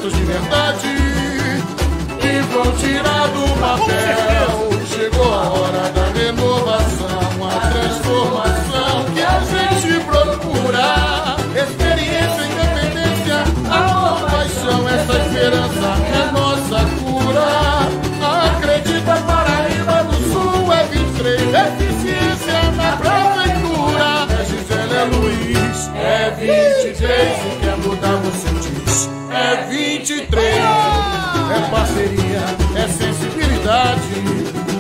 projetos de verdade e vão tirar do papel. Chegou a hora da renovação, a transformação que a gente procura. Experiência, independência, amor, paixão, essa esperança é nossa cura. Acredita, Paraíba do Sul é 23, eficiência na prefeitura. É Gisele, é Luiz, é 23, e quer mudar você diz, é 23. É parceria, é sensibilidade,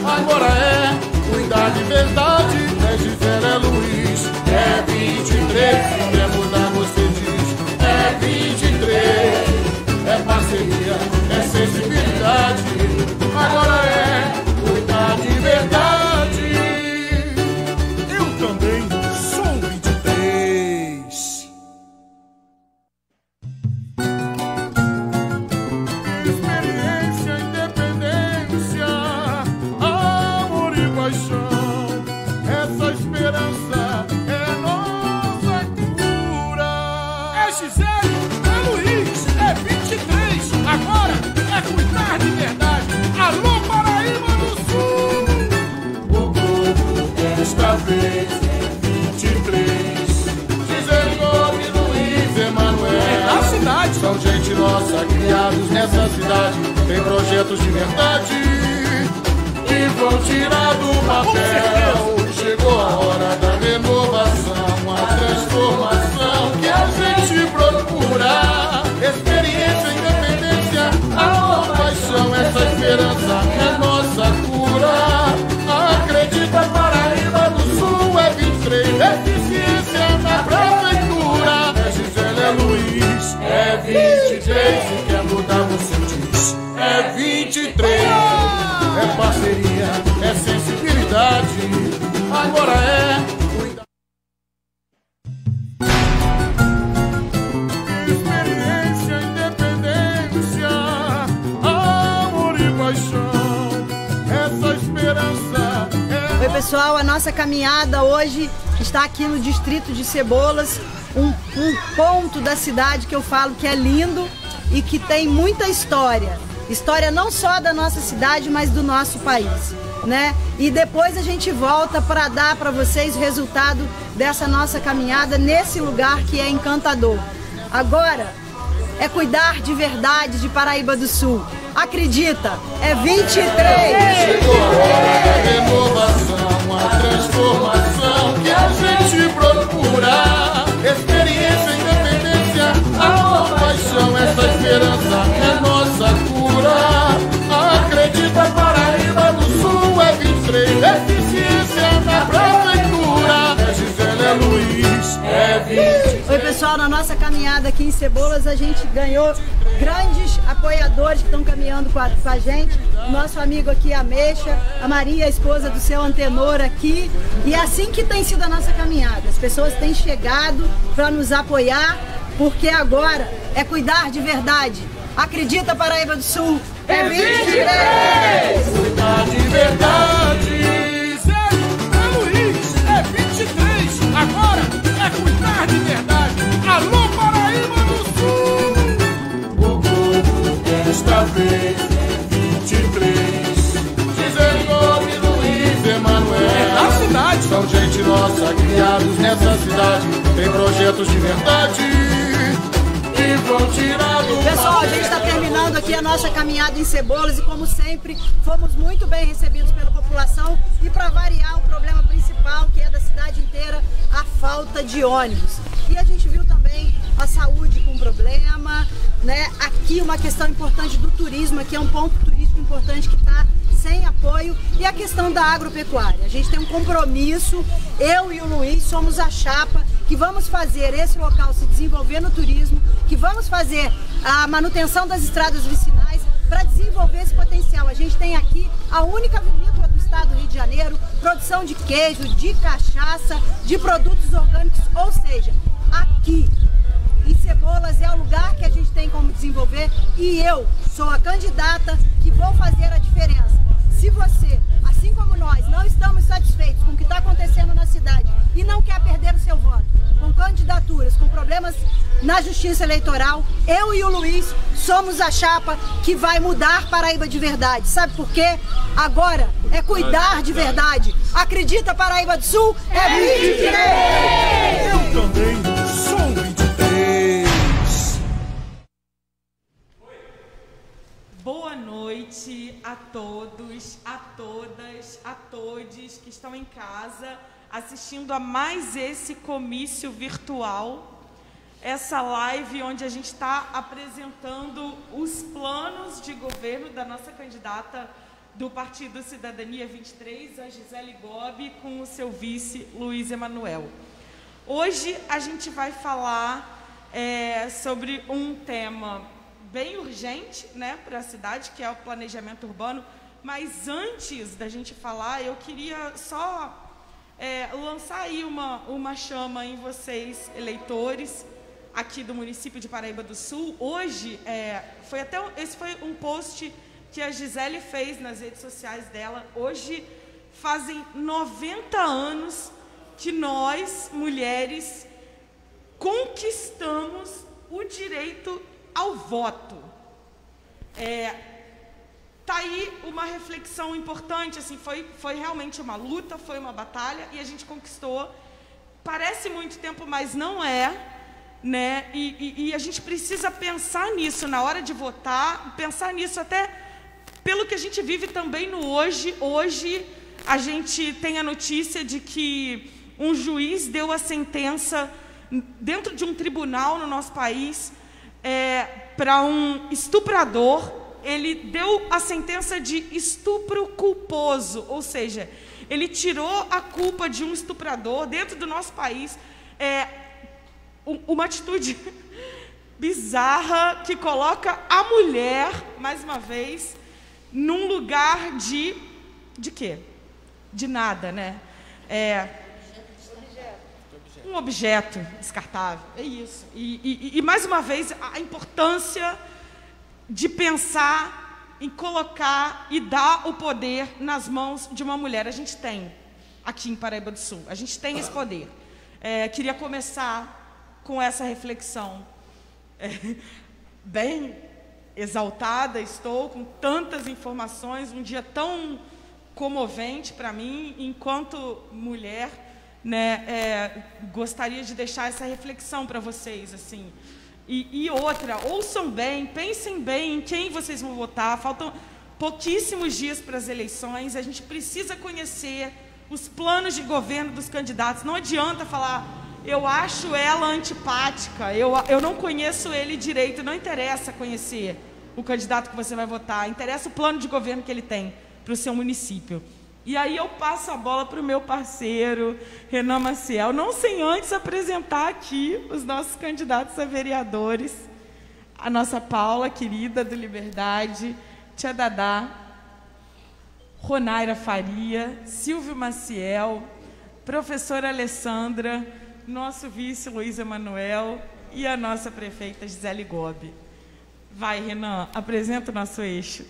agora é cuidar de verdade. É Gisele, é Luiz, é 23, se quer mudar você diz, é 23. É parceria, é sensibilidade, agora é cuidar de verdade. Eu também sou 23. Experiência, independência, amor e paixão, essa esperança é nossa cura. É Gisele, é Luiz, é 23, agora é cuidar de verdade. Alô, Paraíba do Sul! O povo desta vez é 23. Gisele, Gomes, Luiz, Emanuel. É da cidade. São gente nossa, criados nessa cidade. Tem projetos de verdade e vão tirar do papel. Chegou a hora da renovação, a transformação que a gente procura. Experiência, independência, amor, paixão, essa esperança é nossa cura. Acredita, Paraíba do Sul é 23, eficiência na prefeitura. É Gisele, é Luiz, é 23, se quer mudar você diz, é 23. É parceria, é sensibilidade, agora é cuidar. Experiência, independência, amor e paixão, essa esperança é... Oi pessoal, a nossa caminhada hoje está aqui no distrito de Cebolas, um ponto da cidade que eu falo que é lindo e que tem muita história. História não só da nossa cidade, mas do nosso país, né? E depois a gente volta para dar para vocês o resultado dessa nossa caminhada nesse lugar que é encantador. Agora é cuidar de verdade de Paraíba do Sul. Acredita, é 23! Chegou a hora da renovação, a transformação que a gente procura. Experiência, independência, amor, paixão, essa esperança é nossa cura. Acredita, Paraíba do Sul é 23, eficiência na prefeitura. É Gisele, é Luiz, é 23. Oi pessoal, na nossa caminhada aqui em Cebolas a gente ganhou grandes apoiadores que estão caminhando com a gente. Nosso amigo aqui, Ameixa, a Maria, a esposa do seu Antenor aqui. E é assim que tem sido a nossa caminhada. As pessoas têm chegado para nos apoiar, porque agora é cuidar de verdade. Acredita, Paraíba do Sul, é 23! Cuidar de verdade. É Luiz, é 23, agora é cuidar de verdade. Alô, Paraíba do Sul! O povo desta vez é 23. Gisele, Gomes, Luiz, Emanuel. É da cidade. São gente nossa, criados nessa cidade. Tem projetos de verdade e vão tirar do Pessoal, a gente está terminando aqui a nossa caminhada em Cebolas e, como sempre, fomos muito bem recebidos pela população. E para variar, o problema principal, que é da cidade inteira, a falta de ônibus. E a gente viu também a saúde com problema, né? Aqui uma questão importante do turismo, aqui é um ponto turístico importante que está sem apoio, e a questão da agropecuária. A gente tem um compromisso, eu e o Luiz somos a chapa que vamos fazer esse local se desenvolver no turismo, que vamos fazer a manutenção das estradas vicinais para desenvolver esse potencial. A gente tem aqui a única vinícola do estado do Rio de Janeiro, produção de queijo, de cachaça, de produtos orgânicos, ou seja, aqui em Cebolas é o lugar que a gente tem como desenvolver, e eu sou a candidata que vou fazer a diferença. Se você, assim assim como nós não estamos satisfeitos com o que está acontecendo na cidade e não quer perder o seu voto, com candidaturas, com problemas na justiça eleitoral, eu e o Luiz somos a chapa que vai mudar Paraíba de verdade. Sabe por quê? Agora é cuidar de verdade. Acredita, Paraíba do Sul é 23! Eu também sou 23! Boa noite a todos, a todas, a todes que estão em casa assistindo a mais esse comício virtual, essa live onde a gente está apresentando os planos de governo da nossa candidata do Partido Cidadania 23, a Gisele Gobi, com o seu vice, Luiz Emanuel. Hoje a gente vai falar sobre um tema bem urgente, né, para a cidade, que é o planejamento urbano, mas antes da gente falar, eu queria só lançar aí uma chama em vocês, eleitores, aqui do município de Paraíba do Sul. Hoje, esse foi um post que a Gisele fez nas redes sociais dela. Hoje fazem 90 anos que nós, mulheres, conquistamos o direito ao voto. Tá aí uma reflexão importante, assim, foi realmente uma luta, foi uma batalha e a gente conquistou. Parece muito tempo, mas não é, né? E a gente precisa pensar nisso na hora de votar, pensar nisso até pelo que a gente vive também no hoje. Hoje a gente tem a notícia de que um juiz deu a sentença dentro de um tribunal no nosso país para um estuprador. Ele deu a sentença de estupro culposo, ou seja, ele tirou a culpa de um estuprador dentro do nosso país. Uma atitude bizarra que coloca a mulher, mais uma vez, num lugar de quê? De nada, né? Um objeto descartável, é isso. E mais uma vez, a importância de pensar em colocar e dar o poder nas mãos de uma mulher. A gente tem aqui em Paraíba do Sul, a gente tem esse poder. Queria começar com essa reflexão. Bem exaltada estou, com tantas informações, um dia tão comovente para mim, enquanto mulher, né? Gostaria de deixar essa reflexão para vocês, assim. E outra, ouçam bem, pensem bem em quem vocês vão votar. Faltam pouquíssimos dias para as eleições. A gente precisa conhecer os planos de governo dos candidatos. Não adianta falar, eu acho ela antipática, eu não conheço ele direito. Não interessa conhecer o candidato que você vai votar, interessa o plano de governo que ele tem para o seu município. E aí eu passo a bola para o meu parceiro, Renan Maciel, não sem antes apresentar aqui os nossos candidatos a vereadores, a nossa Paula, querida, do Liberdade, Tia Dadá, Ronaira Faria, Silvio Maciel, professora Alessandra, nosso vice Luiz Emanuel e a nossa prefeita Gisele Gobi. Vai, Renan, apresenta o nosso eixo.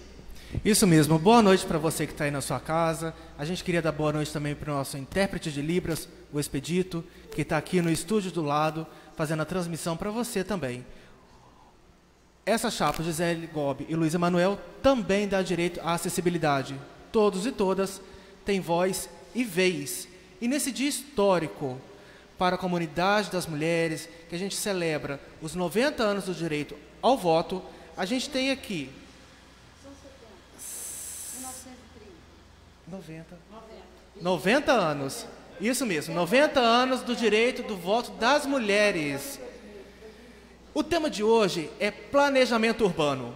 Isso mesmo, boa noite para você que está aí na sua casa. A gente queria dar boa noite também para o nosso intérprete de Libras, o Expedito, que está aqui no estúdio do lado, fazendo a transmissão para você também. Essa chapa, Gisele Gobi e Luiz Emanuel, também dá direito à acessibilidade. Todos e todas têm voz e vez. E nesse dia histórico para a comunidade das mulheres, que a gente celebra os 90 anos do direito ao voto, a gente tem aqui 90 anos, isso mesmo, 90 anos do direito do voto das mulheres. O tema de hoje é planejamento urbano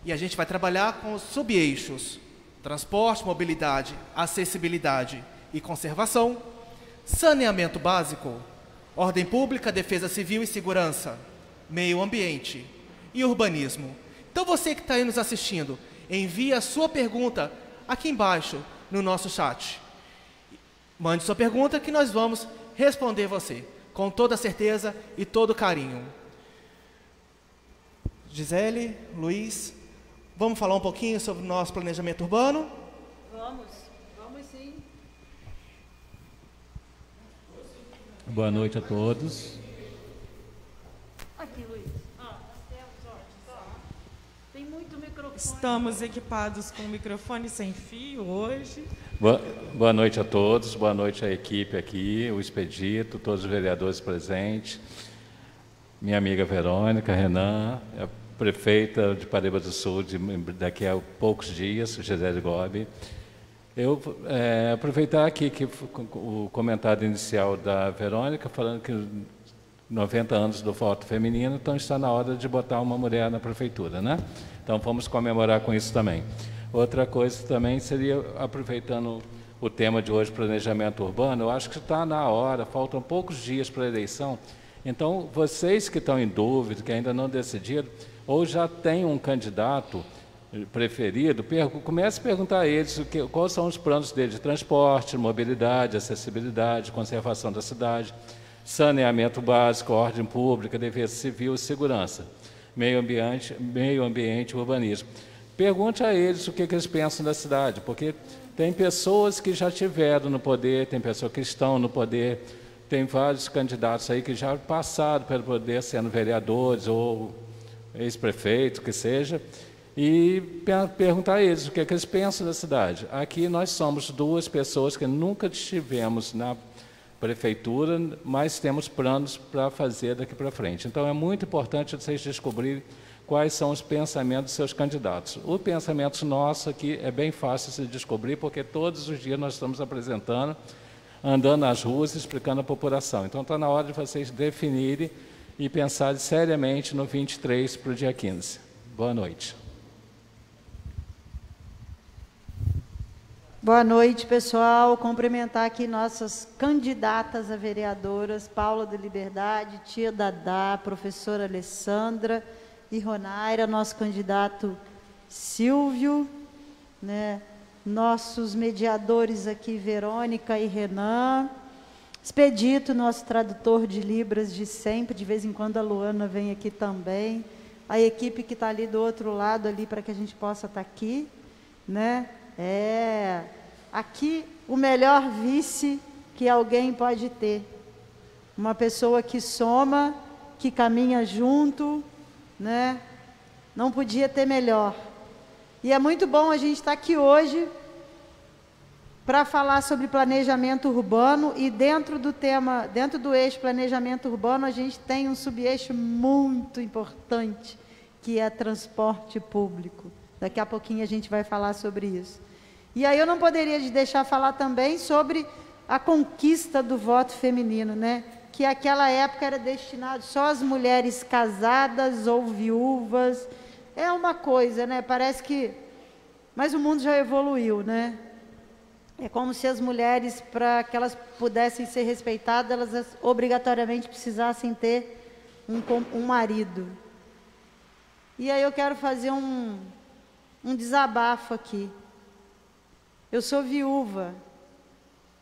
e a gente vai trabalhar com os subeixos: transporte, mobilidade, acessibilidade e conservação, saneamento básico, ordem pública, defesa civil e segurança, meio ambiente e urbanismo. Então você que está aí nos assistindo, envie a sua pergunta aqui embaixo no nosso chat. Mande sua pergunta que nós vamos responder você, com toda certeza e todo carinho. Gisele, Luiz, vamos falar um pouquinho sobre o nosso planejamento urbano? Vamos Boa noite a todos. Aqui, Luiz. Tem muito microfone. Estamos equipados com microfone sem fio hoje. Boa noite a todos, boa noite à equipe aqui, o Expedito, todos os vereadores presentes, minha amiga Verônica, Renan, a prefeita de Paraíba do Sul, daqui a poucos dias, Gisele Gobi. Eu aproveitar aqui que o comentário inicial da Verônica, falando que 90 anos do voto feminino, então está na hora de botar uma mulher na prefeitura, né? Então vamos comemorar com isso também. Outra coisa também seria, aproveitando o tema de hoje, planejamento urbano, eu acho que está na hora, faltam poucos dias para a eleição, então vocês que estão em dúvida, que ainda não decidiram, ou já têm um candidato preferido, comece a perguntar a eles quais são os planos deles de transporte, mobilidade, acessibilidade, conservação da cidade, saneamento básico, ordem pública, defesa civil e segurança, meio ambiente e urbanismo. Pergunte a eles o que eles pensam da cidade, porque tem pessoas que já estiveram no poder, tem pessoas que estão no poder, tem vários candidatos aí que já passaram pelo poder, sendo vereadores ou ex-prefeitos, que seja, e perguntar a eles o que eles pensam da cidade. Aqui nós somos duas pessoas que nunca estivemos na prefeitura, mas temos planos para fazer daqui para frente. Então é muito importante vocês descobrirem quais são os pensamentos dos seus candidatos. O pensamento nosso aqui é bem fácil de descobrir, porque todos os dias nós estamos apresentando, andando nas ruas, explicando à população. Então está na hora de vocês definirem e pensarem seriamente no 23 para o dia 15. Boa noite. Boa noite, pessoal. Cumprimentar aqui nossas candidatas a vereadoras, Paula da Liberdade, tia Dadá, professora Alessandra e Ronaira, nosso candidato Silvio, né? Nossos mediadores aqui, Verônica e Renan, Expedito, nosso tradutor de Libras de sempre, de vez em quando a Luana vem aqui também, a equipe que está ali do outro lado, ali, para que a gente possa estar aqui, né? Aqui o melhor vice que alguém pode ter, uma pessoa que soma, que caminha junto, né? Não podia ter melhor. E é muito bom a gente estar aqui hoje para falar sobre planejamento urbano, e dentro do tema, dentro do eixo planejamento urbano, a gente tem um subeixo muito importante, que é transporte público. Daqui a pouquinho a gente vai falar sobre isso. E aí eu não poderia deixar falar também sobre a conquista do voto feminino, né? Que naquela época era destinado só às mulheres casadas ou viúvas. É uma coisa, né? Parece que... Mas o mundo já evoluiu, né? É como se as mulheres, para que elas pudessem ser respeitadas, elas obrigatoriamente precisassem ter um marido. E aí eu quero fazer um desabafo aqui. Eu sou viúva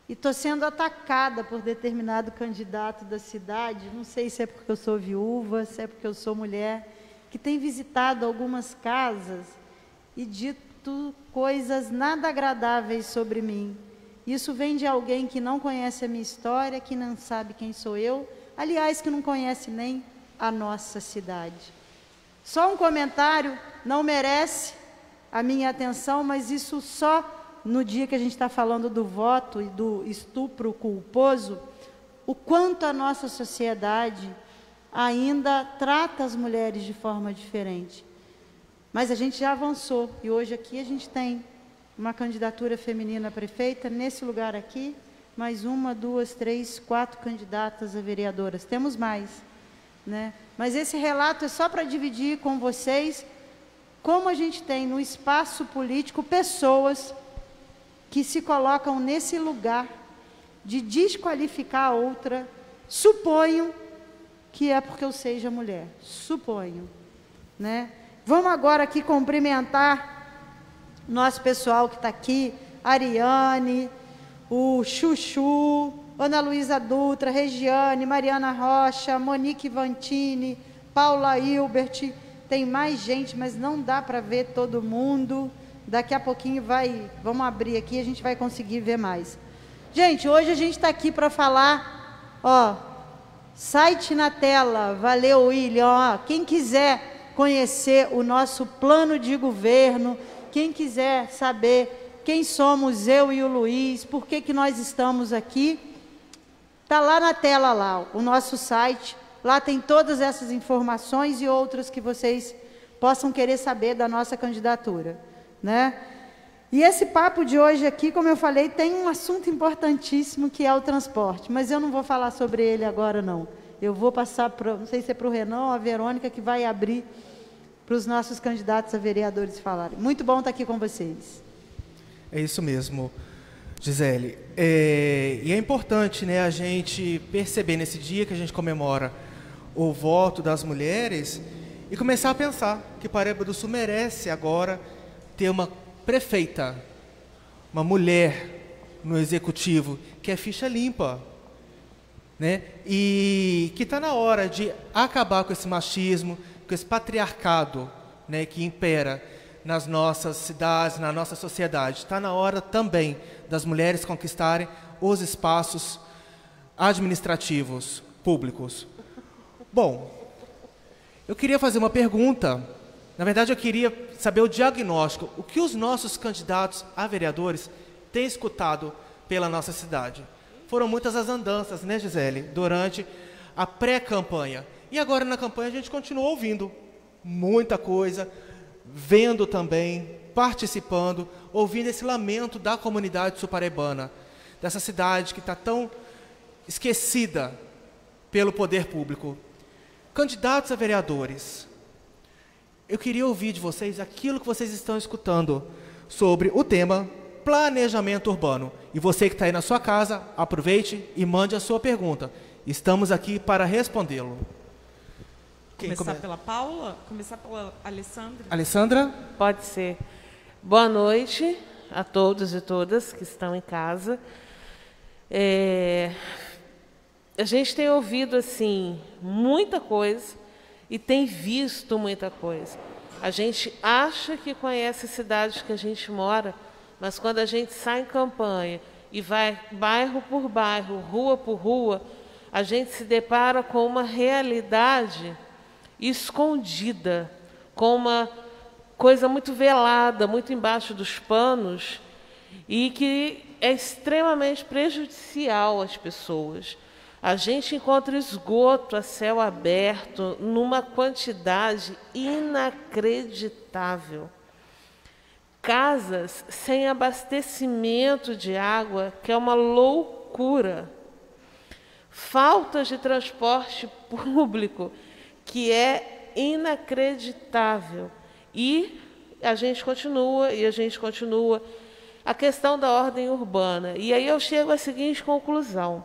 e estou sendo atacada por determinado candidato da cidade, não sei se é porque eu sou viúva, se é porque eu sou mulher, que tem visitado algumas casas e dito coisas nada agradáveis sobre mim. Isso vem de alguém que não conhece a minha história, que não sabe quem sou eu, aliás, que não conhece nem a nossa cidade. Só um comentário, não merece a minha atenção, mas isso só no dia que a gente está falando do voto e do estupro culposo, o quanto a nossa sociedade ainda trata as mulheres de forma diferente. Mas a gente já avançou, e hoje aqui a gente tem uma candidatura feminina a prefeita, nesse lugar aqui, mais 1, 2, 3, 4 candidatas a vereadoras. Temos mais, né? Mas esse relato é só para dividir com vocês como a gente tem no espaço político pessoas que se colocam nesse lugar de desqualificar a outra, suponho que é porque eu seja mulher, suponho, né? Vamos agora aqui cumprimentar nosso pessoal que está aqui, Ariane, o Chuchu, Ana Luísa Dutra, Regiane, Mariana Rocha, Monique Vantini, Paula Hilbert, tem mais gente, mas não dá para ver todo mundo, Daqui a pouquinho vamos abrir aqui, a gente vai conseguir ver mais. Gente, hoje a gente está aqui para falar, ó, site na tela, valeu, William, ó, quem quiser conhecer o nosso plano de governo, quem quiser saber quem somos eu e o Luiz, por que nós estamos aqui, está lá na tela, lá, o nosso site. Lá tem todas essas informações e outras que vocês possam querer saber da nossa candidatura, né? E esse papo de hoje aqui, como eu falei, tem um assunto importantíssimo que é o transporte, mas eu não vou falar sobre ele agora, não. Eu vou passar, não sei se é para o Renan ou a Verônica, que vai abrir para os nossos candidatos a vereadores falarem. Muito bom estar aqui com vocês. É isso mesmo, Gisele. E é importante, né, a gente perceber nesse dia que a gente comemora o voto das mulheres e começar a pensar que Paraíba do Sul merece agora ter uma prefeita, uma mulher no executivo, que é ficha limpa, né? E que está na hora de acabar com esse machismo, com esse patriarcado, né, que impera nas nossas cidades, na nossa sociedade. Está na hora também das mulheres conquistarem os espaços administrativos públicos. Bom, eu queria fazer uma pergunta. Na verdade, eu queria saber o diagnóstico, o que os nossos candidatos a vereadores têm escutado pela nossa cidade. Foram muitas as andanças, né, Gisele, durante a pré-campanha. E agora na campanha a gente continua ouvindo muita coisa, vendo também, participando, ouvindo esse lamento da comunidade sul-paraibana, dessa cidade que está tão esquecida pelo poder público. Candidatos a vereadores, eu queria ouvir de vocês aquilo que vocês estão escutando sobre o tema planejamento urbano. E você que está aí na sua casa, aproveite e mande a sua pergunta. Estamos aqui para respondê-lo. Começar pela Paula? Começar pela Alessandra? Alessandra? Pode ser. Boa noite a todos e todas que estão em casa. A gente tem ouvido, assim, muita coisa e tem visto muita coisa. A gente acha que conhece a cidade que a gente mora, mas quando a gente sai em campanha e vai bairro por bairro, rua por rua, a gente se depara com uma realidade escondida, com uma coisa muito velada, muito embaixo dos panos, e que é extremamente prejudicial às pessoas. A gente encontra esgoto a céu aberto numa quantidade inacreditável. Casas sem abastecimento de água, que é uma loucura. Falta de transporte público, que é inacreditável. E a gente continua. A questão da ordem urbana. E aí eu chego à seguinte conclusão.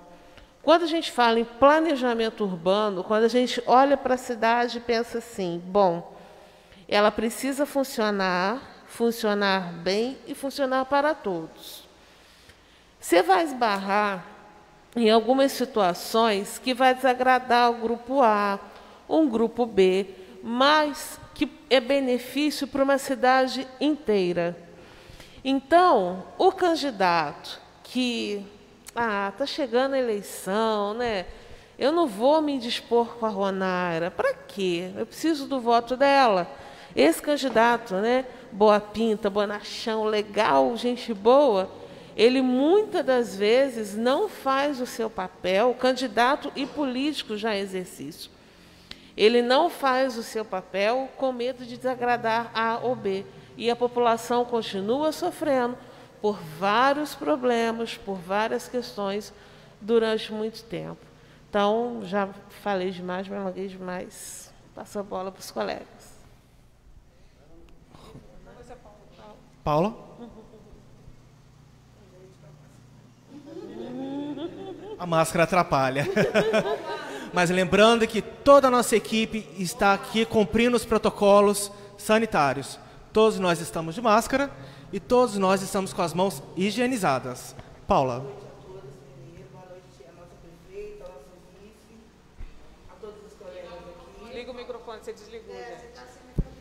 Quando a gente fala em planejamento urbano, quando a gente olha para a cidade e pensa assim, bom, ela precisa funcionar bem e funcionar para todos. Você vai esbarrar em algumas situações que vai desagradar o grupo A, um grupo B, mas que é benefício para uma cidade inteira. Então, o candidato que está chegando a eleição, né? Eu não vou me indispor com a Ronara. Para quê? Eu preciso do voto dela. Esse candidato, né? Boa pinta, bonachão, legal, gente boa, ele muitas das vezes não faz o seu papel, candidato e político já em exercício. Ele não faz o seu papel com medo de desagradar A ou B. E a população continua sofrendo por vários problemas, por várias questões, durante muito tempo. Então, já falei demais, me alonguei demais. Passo a bola para os colegas. Paula? A máscara atrapalha. Mas lembrando que toda a nossa equipe está aqui cumprindo os protocolos sanitários. Todos nós estamos de máscara e todos nós estamos com as mãos higienizadas. Paula. Boa noite a todas, primeiro. Boa noite a nossa prefeita, a nossa vice, a todos os colegas aqui. Liga o microfone, você desligou, gente. Você está sem microfone.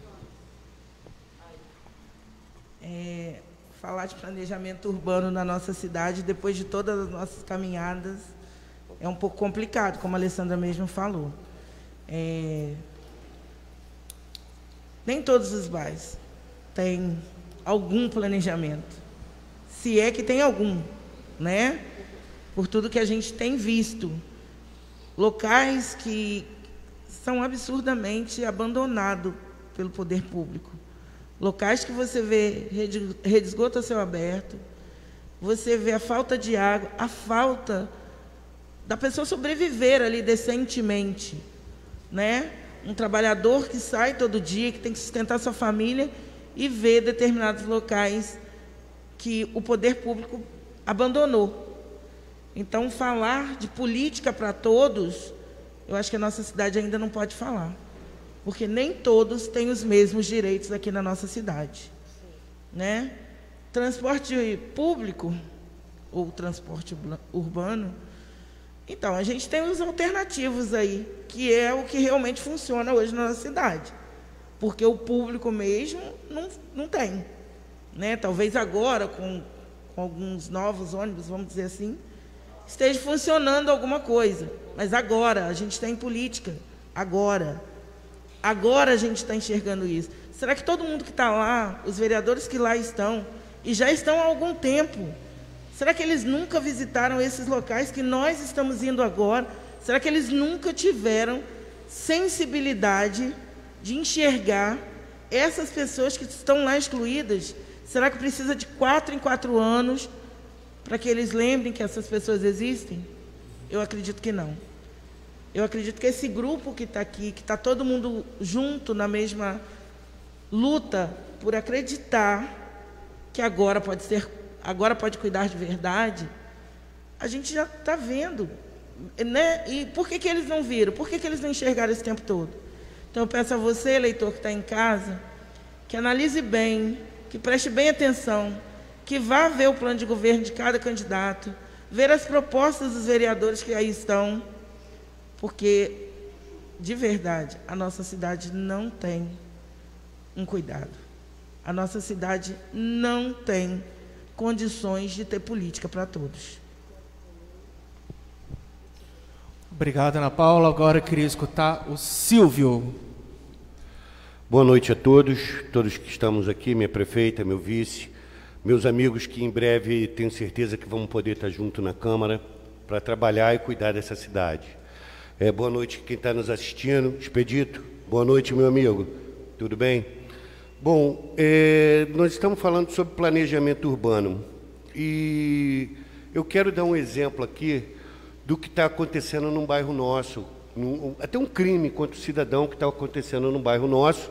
falar de planejamento urbano na nossa cidade, depois de todas as nossas caminhadas, é um pouco complicado, como a Alessandra mesmo falou. Nem todos os bairros têm algum planejamento, se é que tem algum, né? Por tudo que a gente tem visto. Locais que são absurdamente abandonados pelo poder público. Locais que você vê rede de esgoto a céu aberto, você vê a falta de água, a falta da pessoa sobreviver ali decentemente, né? Um trabalhador que sai todo dia, que tem que sustentar sua família e vê determinados locais que o poder público abandonou. Então, falar de política para todos, eu acho que a nossa cidade ainda não pode falar. Porque nem todos têm os mesmos direitos aqui na nossa cidade. Né? Transporte público, ou transporte urbano, então, a gente tem os alternativos aí, que é o que realmente funciona hoje na nossa cidade. Porque o público mesmo não tem. Né? Talvez agora, com alguns novos ônibus, vamos dizer assim, esteja funcionando alguma coisa. Mas agora, a gente tem política. Agora a gente está enxergando isso. Será que todo mundo que está lá, os vereadores que lá estão, e já estão há algum tempo, será que eles nunca visitaram esses locais que nós estamos indo agora? Será que eles nunca tiveram sensibilidade de enxergar essas pessoas que estão lá excluídas? Será que precisa de 4 em 4 anos para que eles lembrem que essas pessoas existem? Eu acredito que não. Eu acredito que esse grupo que está aqui, que está todo mundo junto na mesma luta por acreditar que agora pode cuidar de verdade, a gente já está vendo, né? E por que eles não viram? Por que eles não enxergaram esse tempo todo? Então, eu peço a você, eleitor que está em casa, que analise bem, que preste bem atenção, que vá ver o plano de governo de cada candidato, ver as propostas dos vereadores que aí estão, porque, de verdade, a nossa cidade não tem um cuidado. A nossa cidade não tem condições de ter política para todos. Obrigado, Ana Paula. Agora eu queria escutar o Silvio. Boa noite a todos que estamos aqui, minha prefeita, meu vice, meus amigos que em breve tenho certeza que vamos poder estar junto na Câmara para trabalhar e cuidar dessa cidade. Boa noite quem está nos assistindo. Expedito, boa noite, meu amigo. Tudo bem? Bom, nós estamos falando sobre planejamento urbano e eu quero dar um exemplo aqui do que está acontecendo num bairro nosso, até um crime contra o cidadão que está acontecendo num bairro nosso,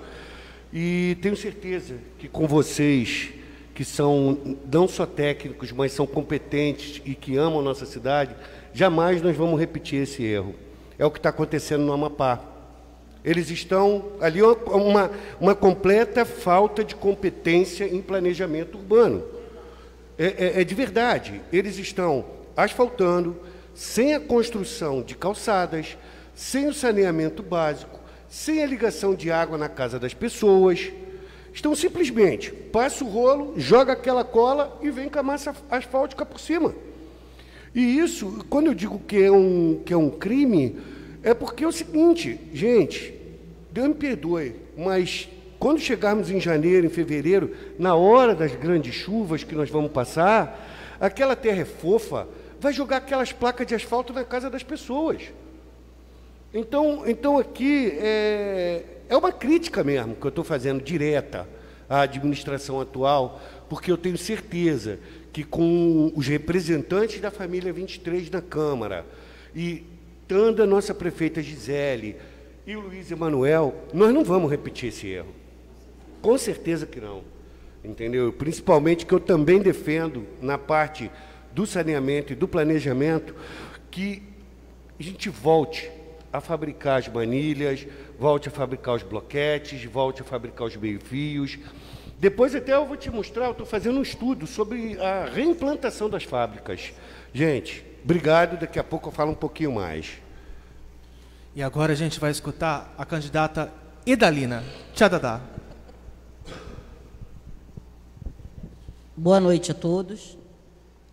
e tenho certeza que com vocês, que são não só técnicos, mas são competentes e que amam a nossa cidade, jamais nós vamos repetir esse erro. É o que está acontecendo no Amapá. Eles estão ali, uma completa falta de competência em planejamento urbano. É de verdade. Eles estão asfaltando, sem a construção de calçadas, sem o saneamento básico, sem a ligação de água na casa das pessoas. Estão simplesmente, passa o rolo, joga aquela cola e vem com a massa asfáltica por cima. E isso, quando eu digo que é um crime, é porque é o seguinte, gente, Deus me perdoe, mas quando chegarmos em janeiro, em fevereiro, na hora das grandes chuvas que nós vamos passar, aquela terra é fofa, vai jogar aquelas placas de asfalto na casa das pessoas. Então aqui é uma crítica mesmo que eu estou fazendo direta à administração atual, porque eu tenho certeza que com os representantes da família 23 na Câmara, e tanto a nossa prefeita Gisele e o Luiz Emanuel, nós não vamos repetir esse erro. Com certeza que não. Entendeu? Principalmente que eu também defendo, na parte do saneamento e do planejamento, que a gente volte a fabricar as manilhas, volte a fabricar os bloquetes, volte a fabricar os meio-fios. Depois até eu vou te mostrar, eu estou fazendo um estudo sobre a reimplantação das fábricas. Gente, obrigado, daqui a pouco eu falo um pouquinho mais. E agora a gente vai escutar a candidata Idalina Tchadadá. Boa noite a todos.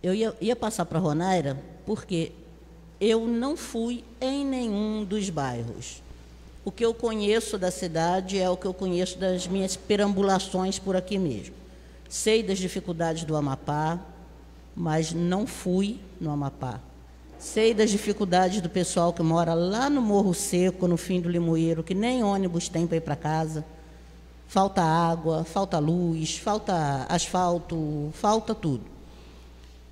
Eu ia passar para a Ronaira, porque eu não fui em nenhum dos bairros. O que eu conheço da cidade é o que eu conheço das minhas perambulações por aqui mesmo. Sei das dificuldades do Amapá, mas não fui no Amapá. Sei das dificuldades do pessoal que mora lá no Morro Seco, no fim do Limoeiro, que nem ônibus tem para ir para casa. Falta água, falta luz, falta asfalto, falta tudo.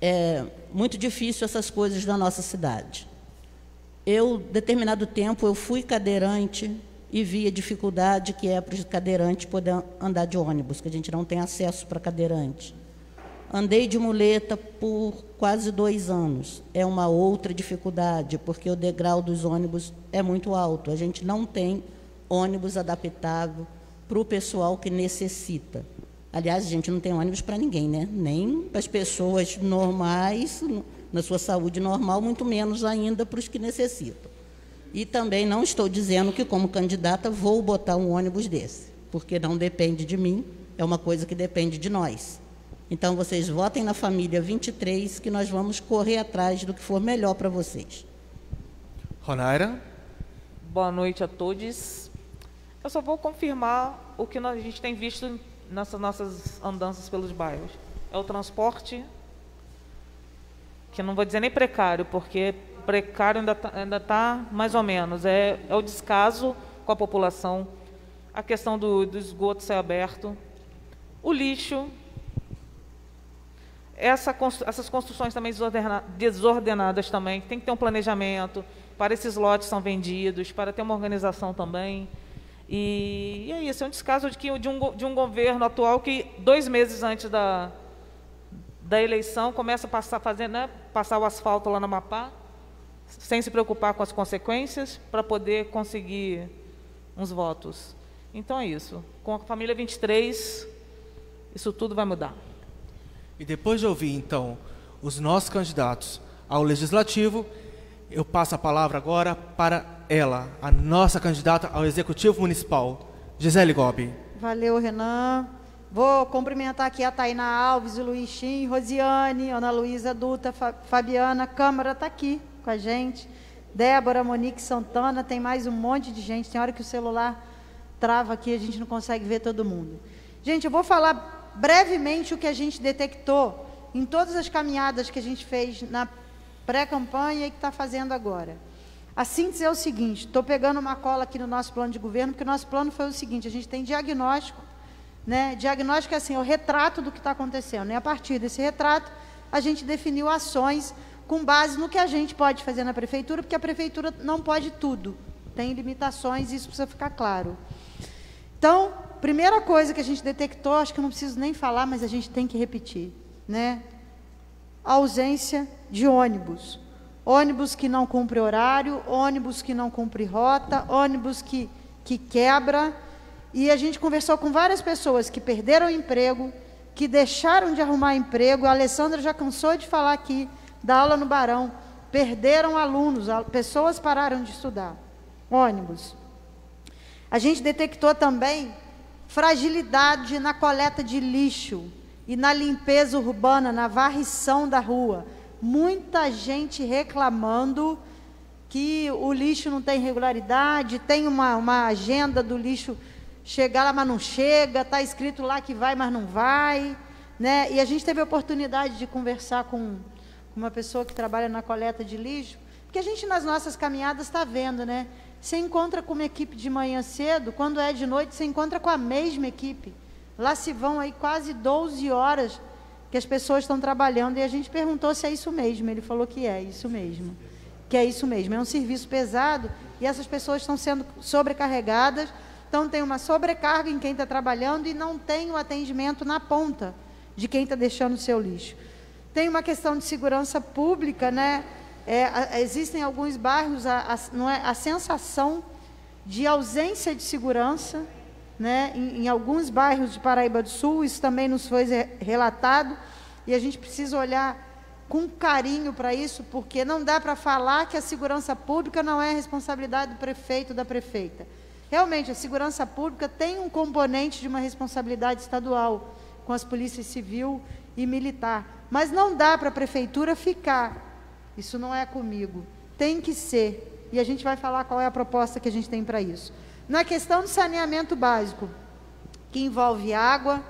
É muito difícil essas coisas da nossa cidade. Eu, determinado tempo, eu fui cadeirante e vi a dificuldade que é para os cadeirantes poder andar de ônibus, que a gente não tem acesso para cadeirante. Andei de muleta por quase 2 anos. É uma outra dificuldade, porque o degrau dos ônibus é muito alto. A gente não tem ônibus adaptável para o pessoal que necessita. Aliás, a gente não tem ônibus para ninguém, né? Nem para as pessoas normais, na sua saúde normal, muito menos ainda para os que necessitam. E também não estou dizendo que, como candidata, vou botar um ônibus desse, porque não depende de mim, é uma coisa que depende de nós. Então, vocês votem na família 23, que nós vamos correr atrás do que for melhor para vocês. Ronaira? Boa noite a todos. Eu só vou confirmar o que a gente tem visto nessas nossas andanças pelos bairros. É o transporte, que eu não vou dizer nem precário, porque precário ainda tá mais ou menos. É o descaso com a população, a questão do esgoto ser aberto, o lixo, essas construções também desordenadas também. Tem que ter um planejamento para esses lotes são vendidos, para ter uma organização também. E é isso, é um descaso de um governo atual que 2 meses antes da eleição começa a passar o asfalto lá no Amapá, sem se preocupar com as consequências, para poder conseguir uns votos. Então é isso. Com a família 23, isso tudo vai mudar. E depois de ouvir, então, os nossos candidatos ao Legislativo, eu passo a palavra agora para ela, a nossa candidata ao Executivo Municipal, Gisele Gobi. Valeu, Renan. Vou cumprimentar aqui a Tainá Alves, o Luiz Chim, Rosiane, Ana Luísa Dutra, Fabiana, Câmara está aqui com a gente, Débora, Monique Santana, tem mais um monte de gente, tem hora que o celular trava aqui, a gente não consegue ver todo mundo. Gente, eu vou falar brevemente o que a gente detectou em todas as caminhadas que a gente fez na pré-campanha e que está fazendo agora. A síntese é o seguinte, estou pegando uma cola aqui no nosso plano de governo, porque o nosso plano foi o seguinte, a gente tem diagnóstico, né? Diagnóstico é assim, é o retrato do que está acontecendo, e a partir desse retrato, a gente definiu ações com base no que a gente pode fazer na prefeitura, porque a prefeitura não pode tudo, tem limitações, e isso precisa ficar claro. Então, primeira coisa que a gente detectou, acho que eu não preciso nem falar, mas a gente tem que repetir, né? A ausência de ônibus. Ônibus que não cumpre horário, ônibus que não cumpre rota, ônibus que quebra. E a gente conversou com várias pessoas que perderam emprego, que deixaram de arrumar emprego. A Alessandra já cansou de falar aqui, da aula no Barão. Perderam alunos, pessoas pararam de estudar. Ônibus. A gente detectou também fragilidade na coleta de lixo e na limpeza urbana, na varrição da rua. Muita gente reclamando que o lixo não tem regularidade, tem uma agenda do lixo chegar lá, mas não chega, está escrito lá que vai, mas não vai, né? E a gente teve a oportunidade de conversar com uma pessoa que trabalha na coleta de lixo, porque a gente nas nossas caminhadas está vendo, né? Você encontra com uma equipe de manhã cedo, quando é de noite, você encontra com a mesma equipe. Lá se vão aí quase 12 horas que as pessoas estão trabalhando, e a gente perguntou se é isso mesmo. Ele falou que é isso mesmo, que é isso mesmo. É um serviço pesado e essas pessoas estão sendo sobrecarregadas, então tem uma sobrecarga em quem está trabalhando e não tem o atendimento na ponta de quem está deixando o seu lixo. Tem uma questão de segurança pública, né? Existem alguns bairros a sensação de ausência de segurança, né? Em alguns bairros de Paraíba do Sul, isso também nos foi relatado, e a gente precisa olhar com carinho para isso, porque não dá para falar que a segurança pública não é responsabilidade do prefeito ou da prefeita. Realmente, a segurança pública tem um componente de uma responsabilidade estadual, com as polícias civil e militar. Mas não dá para a prefeitura ficar. Isso não é comigo. Tem que ser. E a gente vai falar qual é a proposta que a gente tem para isso. Na questão do saneamento básico, que envolve água,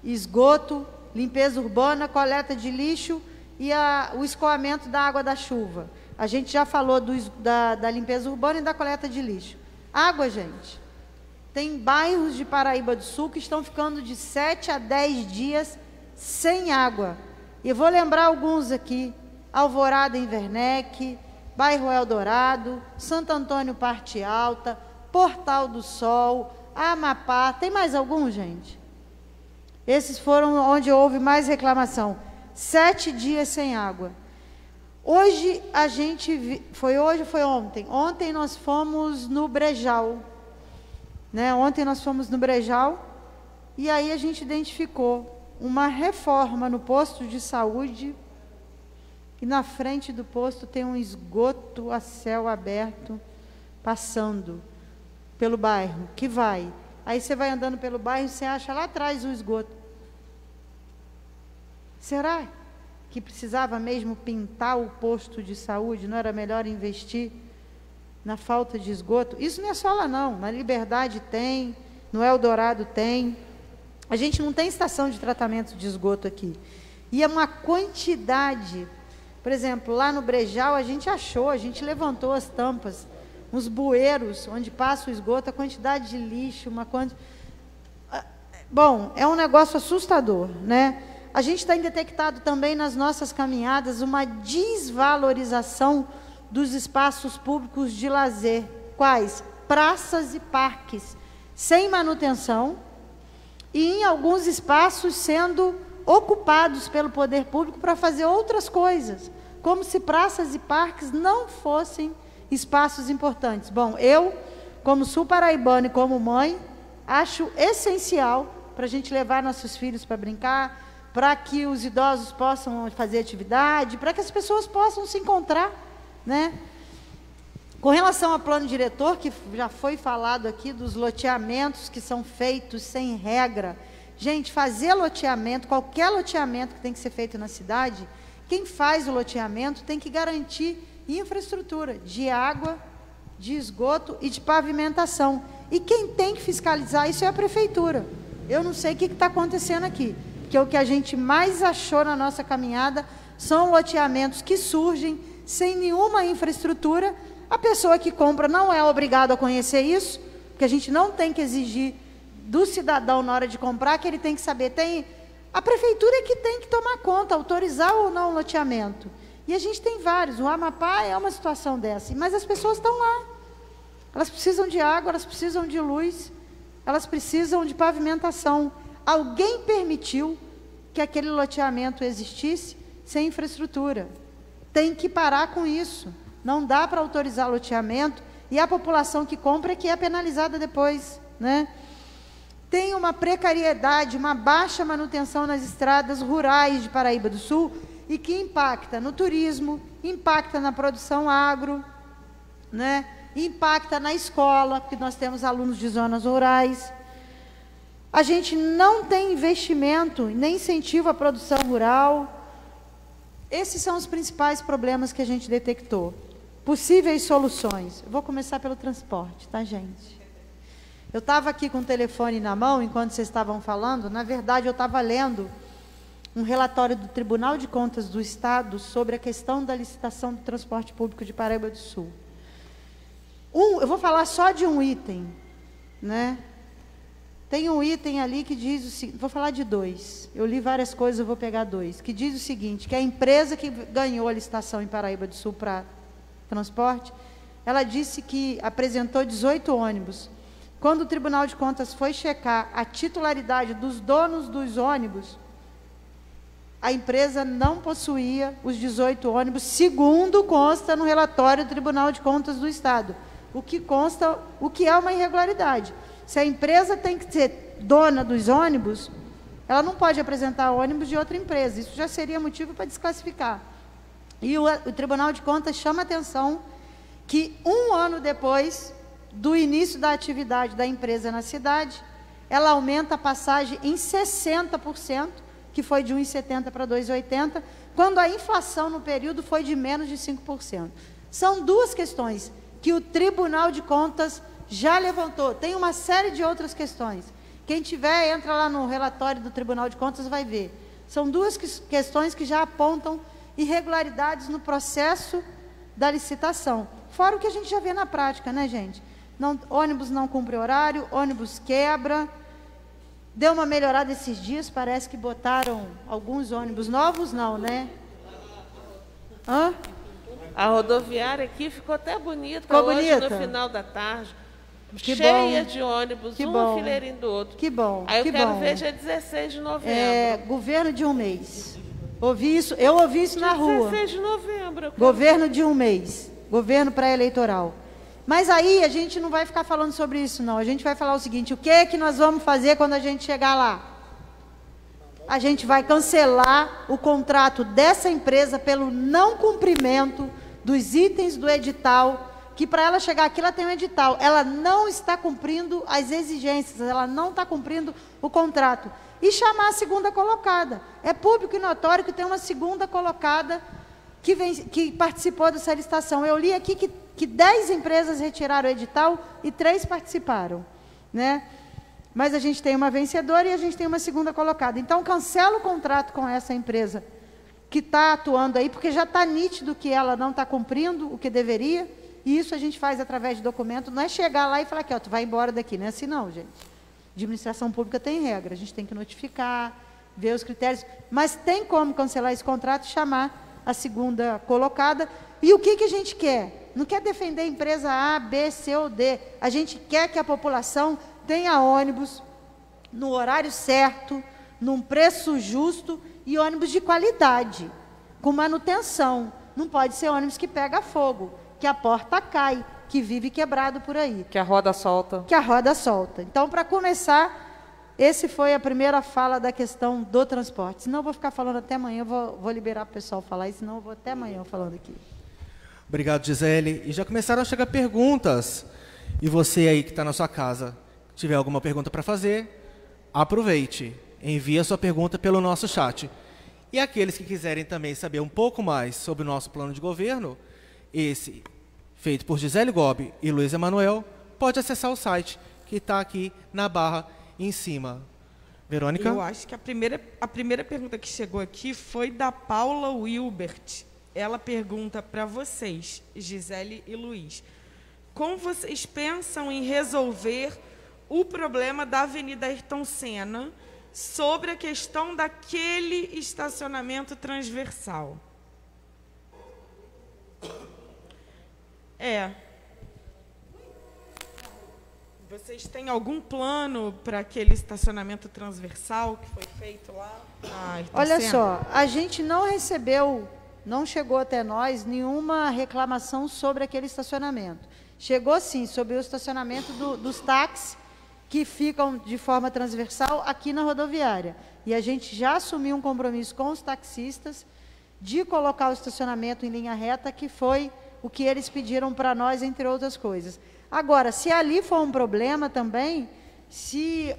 esgoto, limpeza urbana, coleta de lixo e o escoamento da água da chuva. A gente já falou da limpeza urbana e da coleta de lixo. Água, gente. Tem bairros de Paraíba do Sul que estão ficando de 7 a 10 dias sem água. E eu vou lembrar alguns aqui. Alvorada em Werneck, bairro Eldorado, Santo Antônio Parte Alta, Portal do Sol, Amapá. Tem mais algum, gente? Esses foram onde houve mais reclamação. 7 dias sem água. Hoje a gente... Foi hoje ou foi ontem? Ontem nós fomos no Brejal. Né? Ontem nós fomos no Brejal e aí a gente identificou uma reforma no posto de saúde e na frente do posto tem um esgoto a céu aberto passando pelo bairro, que vai. Aí você vai andando pelo bairro e você acha lá atrás o esgoto. Será que precisava mesmo pintar o posto de saúde? Não era melhor investir na falta de esgoto? Isso não é só lá não, na Liberdade tem, no Eldorado tem. A gente não tem estação de tratamento de esgoto aqui. E é uma quantidade, por exemplo, lá no Brejal a gente achou, a gente levantou as tampas, uns bueiros onde passa o esgoto, a quantidade de lixo, Bom, é um negócio assustador, né? A gente tem detectado também nas nossas caminhadas uma desvalorização dos espaços públicos de lazer. Quais? Praças e parques, sem manutenção, e em alguns espaços sendo ocupados pelo poder público para fazer outras coisas, como se praças e parques não fossem espaços importantes. Bom, eu, como sul-paraibana e como mãe, acho essencial para a gente levar nossos filhos para brincar, para que os idosos possam fazer atividade, para que as pessoas possam se encontrar, né? Com relação ao plano diretor, que já foi falado aqui, dos loteamentos que são feitos sem regra. Gente, fazer loteamento, qualquer loteamento que tem que ser feito na cidade, quem faz o loteamento tem que garantir infraestrutura de água, de esgoto e de pavimentação. E quem tem que fiscalizar isso é a prefeitura. Eu não sei o que está acontecendo aqui, porque o que a gente mais achou na nossa caminhada são loteamentos que surgem sem nenhuma infraestrutura. A pessoa que compra não é obrigada a conhecer isso, porque a gente não tem que exigir do cidadão na hora de comprar, que ele tem que saber. A prefeitura é que tem que tomar conta, autorizar ou não o loteamento. E a gente tem vários. O Amapá é uma situação dessa, mas as pessoas estão lá. Elas precisam de água, elas precisam de luz, elas precisam de pavimentação. Alguém permitiu que aquele loteamento existisse sem infraestrutura. Tem que parar com isso. Não dá para autorizar loteamento e a população que compra é que é penalizada depois, né? Tem uma precariedade, uma baixa manutenção nas estradas rurais de Paraíba do Sul e que impacta no turismo, impacta na produção agro, né? Impacta na escola, porque nós temos alunos de zonas rurais. A gente não tem investimento, nem incentivo à produção rural. Esses são os principais problemas que a gente detectou. Possíveis soluções. Eu vou começar pelo transporte, tá, gente? Eu estava aqui com o telefone na mão, enquanto vocês estavam falando. Na verdade, eu estava lendo um relatório do Tribunal de Contas do Estado sobre a questão da licitação do transporte público de Paraíba do Sul. Eu vou falar só de um item, né? Tem um item ali que diz o seguinte, vou falar de dois. Eu li várias coisas, eu vou pegar dois. Que diz o seguinte, que a empresa que ganhou a licitação em Paraíba do Sul para transporte, ela disse que apresentou 18 ônibus. Quando o Tribunal de Contas foi checar a titularidade dos donos dos ônibus, a empresa não possuía os 18 ônibus, segundo consta no relatório do Tribunal de Contas do Estado. O que consta, o que é uma irregularidade. Se a empresa tem que ser dona dos ônibus, ela não pode apresentar ônibus de outra empresa. Isso já seria motivo para desclassificar. E o Tribunal de Contas chama a atenção que 1 ano depois do início da atividade da empresa na cidade, ela aumenta a passagem em 60%, que foi de 1,70 para 2,80, quando a inflação no período foi de menos de 5%. São duas questões que o Tribunal de Contas já levantou. Tem uma série de outras questões. Quem tiver, entra lá no relatório do Tribunal de Contas, vai ver. São duas questões que já apontam irregularidades no processo da licitação. Fora o que a gente já vê na prática, né, gente? Ônibus não cumpre horário, ônibus quebra. Deu uma melhorada esses dias, parece que botaram alguns ônibus novos, não, né? Hã? A rodoviária aqui ficou até bonita. Ficou hoje, bonita? no final da tarde. Que cheia bom. de ônibus, Que um bom. enfileirinho do outro. Que bom. Aí eu que quero bom. ver dia 16 de novembro. Governo de um mês. Eu ouvi isso na rua. 16 de novembro. Governo de um mês. Governo pré-eleitoral. Mas aí a gente não vai ficar falando sobre isso, não. A gente vai falar o seguinte: o que é que nós vamos fazer quando a gente chegar lá? A gente vai cancelar o contrato dessa empresa pelo não cumprimento dos itens do edital, que para ela chegar aqui, ela tem um edital. Ela não está cumprindo as exigências, ela não está cumprindo o contrato. E chamar a segunda colocada. É público e notório que tem uma segunda colocada que participou dessa licitação. Eu li aqui que 10 empresas retiraram o edital e 3 participaram, né? Mas a gente tem uma vencedora e a gente tem uma segunda colocada. Então, cancela o contrato com essa empresa que está atuando aí, porque já está nítido que ela não está cumprindo o que deveria, e isso a gente faz através de documento. Não é chegar lá e falar que tu vai embora daqui, não é assim não, gente. Administração pública tem regra, a gente tem que notificar, ver os critérios, mas tem como cancelar esse contrato e chamar a segunda colocada. E o que a gente quer? Não quer defender a empresa A, B, C ou D. A gente quer que a população tenha ônibus no horário certo, num preço justo e ônibus de qualidade, com manutenção. Não pode ser ônibus que pega fogo, que a porta cai, que vive quebrado por aí. Que a roda solta. Que a roda solta. Então, para começar, esse foi a primeira fala da questão do transporte. Senão eu vou ficar falando até amanhã, eu vou liberar o pessoal falar, e senão eu vou até amanhã falando aqui. Obrigado, Gisele. E já começaram a chegar perguntas. E você aí que está na sua casa, tiver alguma pergunta para fazer, aproveite. Envie a sua pergunta pelo nosso chat. E aqueles que quiserem também saber um pouco mais sobre o nosso plano de governo, esse feito por Gisele Gobi e Luiz Emanuel, pode acessar o site que está aqui na barra em cima. Verônica? Eu acho que a primeira pergunta que chegou aqui foi da Paula Wilbert. Ela pergunta para vocês, Gisele e Luiz, como vocês pensam em resolver o problema da Avenida Ayrton Senna sobre a questão daquele estacionamento transversal? Vocês têm algum plano para aquele estacionamento transversal que foi feito lá? Olha só, a gente não recebeu, não chegou até nós nenhuma reclamação sobre aquele estacionamento. Chegou sim sobre o estacionamento dos táxis que ficam de forma transversal aqui na rodoviária. E a gente já assumiu um compromisso com os taxistas de colocar o estacionamento em linha reta, que foi o que eles pediram para nós, entre outras coisas. Agora, se ali for um problema também, se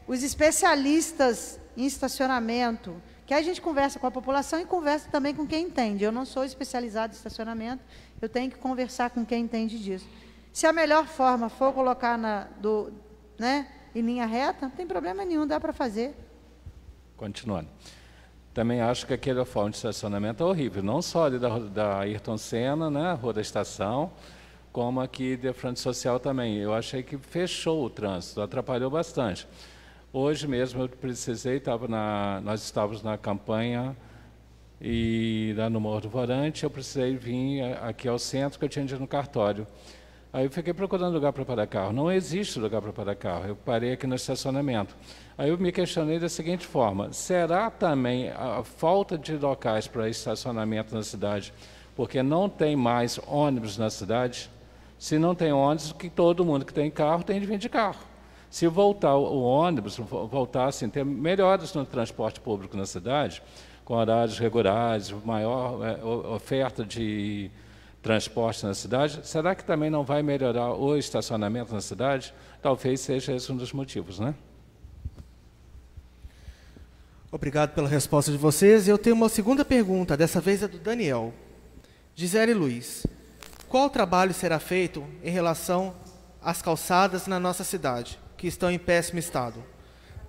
os especialistas em estacionamento, que a gente conversa com a população e conversa também com quem entende. Eu não sou especializado em estacionamento, eu tenho que conversar com quem entende disso. Se a melhor forma for colocar em linha reta, não tem problema nenhum, dá para fazer. Continuando. Também acho que aquela forma de estacionamento é horrível, não só ali da Ayrton Senna, né, Rua da Estação, como aqui de Frente Social também. Eu achei que fechou o trânsito, atrapalhou bastante. Hoje mesmo eu precisei, nós estávamos na campanha e lá no Morro do Vorante, eu precisei vir aqui ao centro, que eu tinha ido no cartório. Aí eu fiquei procurando lugar para parar carro. Não existe lugar para parar carro. Eu parei aqui no estacionamento. Aí eu me questionei da seguinte forma: será também a falta de locais para estacionamento na cidade, porque não tem mais ônibus na cidade? Se não tem ônibus, que todo mundo que tem carro tem de vir de carro. Se voltar o ônibus, voltasse a ter melhores no transporte público na cidade, com horários regulares, maior oferta de transporte na cidade, será que também não vai melhorar o estacionamento na cidade? Talvez seja esse um dos motivos, né? Obrigado pela resposta de vocês. Eu tenho uma segunda pergunta, dessa vez é do Daniel. Gisele Luiz, qual trabalho será feito em relação às calçadas na nossa cidade, que estão em péssimo estado?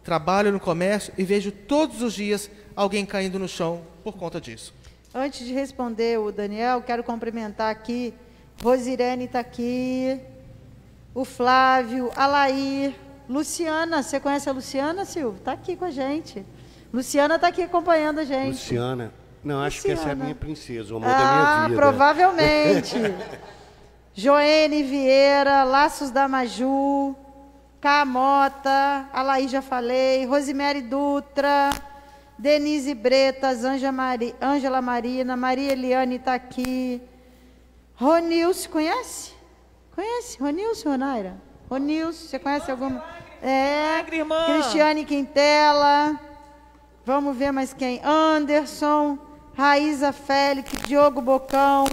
Trabalho no comércio e vejo todos os dias alguém caindo no chão por conta disso. Antes de responder o Daniel, quero cumprimentar aqui, Rosirene está aqui, o Flávio, a Laís, Luciana, você conhece a Luciana, Silvio? Está aqui com a gente. Luciana está aqui acompanhando a gente. Luciana? Não, acho Luciana. que essa é a minha princesa, o amor da minha vida. Provavelmente. Joene Vieira, Laços da Maju, Camota, a Laís já falei, Rosemary Dutra, Denise Bretas, Ângela Marina, Maria Eliane está aqui, Ronilson, conhece? Conhece? Ronilson, Ronaira? Ronilson, você conhece alguma? Cristiane Quintela, vamos ver mais quem? Anderson, Raíza Félix, Diogo Bocão,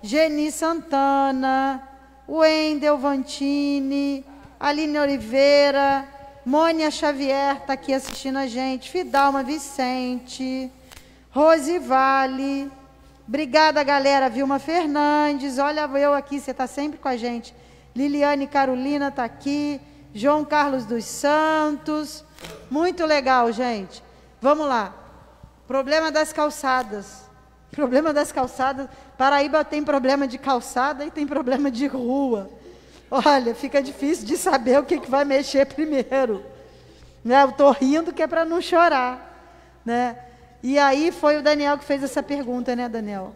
Geni Santana, Wendel Vantini, Aline Oliveira, Mônia Xavier está aqui assistindo a gente, Fidalma Vicente, Rose Vale, obrigada galera, Vilma Fernandes, olha eu aqui, você está sempre com a gente, Liliane Carolina está aqui, João Carlos dos Santos, muito legal, gente. Vamos lá, problema das calçadas, Paraíba tem problema de calçada e tem problema de rua. Olha, fica difícil de saber o que vai mexer primeiro. Né? Eu estou rindo que é para não chorar. Né? E aí foi o Daniel que fez essa pergunta, né, Daniel?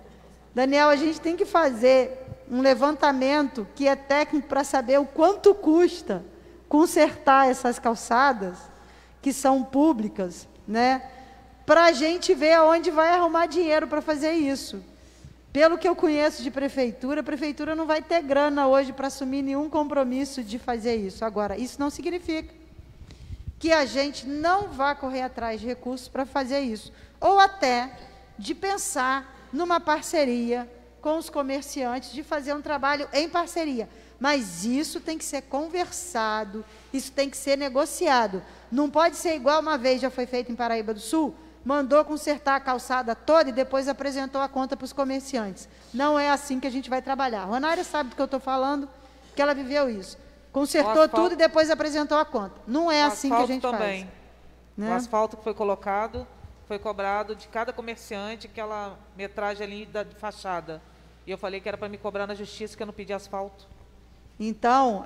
Daniel, a gente tem que fazer um levantamento que é técnico para saber o quanto custa consertar essas calçadas, que são públicas, né? Para a gente ver aonde vai arrumar dinheiro para fazer isso. Pelo que eu conheço de prefeitura, a prefeitura não vai ter grana hoje para assumir nenhum compromisso de fazer isso. Agora, isso não significa que a gente não vá correr atrás de recursos para fazer isso. Ou até de pensar numa parceria com os comerciantes, de fazer um trabalho em parceria. Mas isso tem que ser conversado, isso tem que ser negociado. Não pode ser igual uma vez já foi feito em Paraíba do Sul, mandou consertar a calçada toda e depois apresentou a conta para os comerciantes. Não é assim que a gente vai trabalhar. A Ronária sabe do que eu estou falando, que ela viveu isso. Consertou tudo e depois apresentou a conta. Não é assim que a gente faz. Né? O asfalto que foi colocado, foi cobrado de cada comerciante aquela metragem ali da fachada. E eu falei que era para me cobrar na justiça, que eu não pedi asfalto. Então,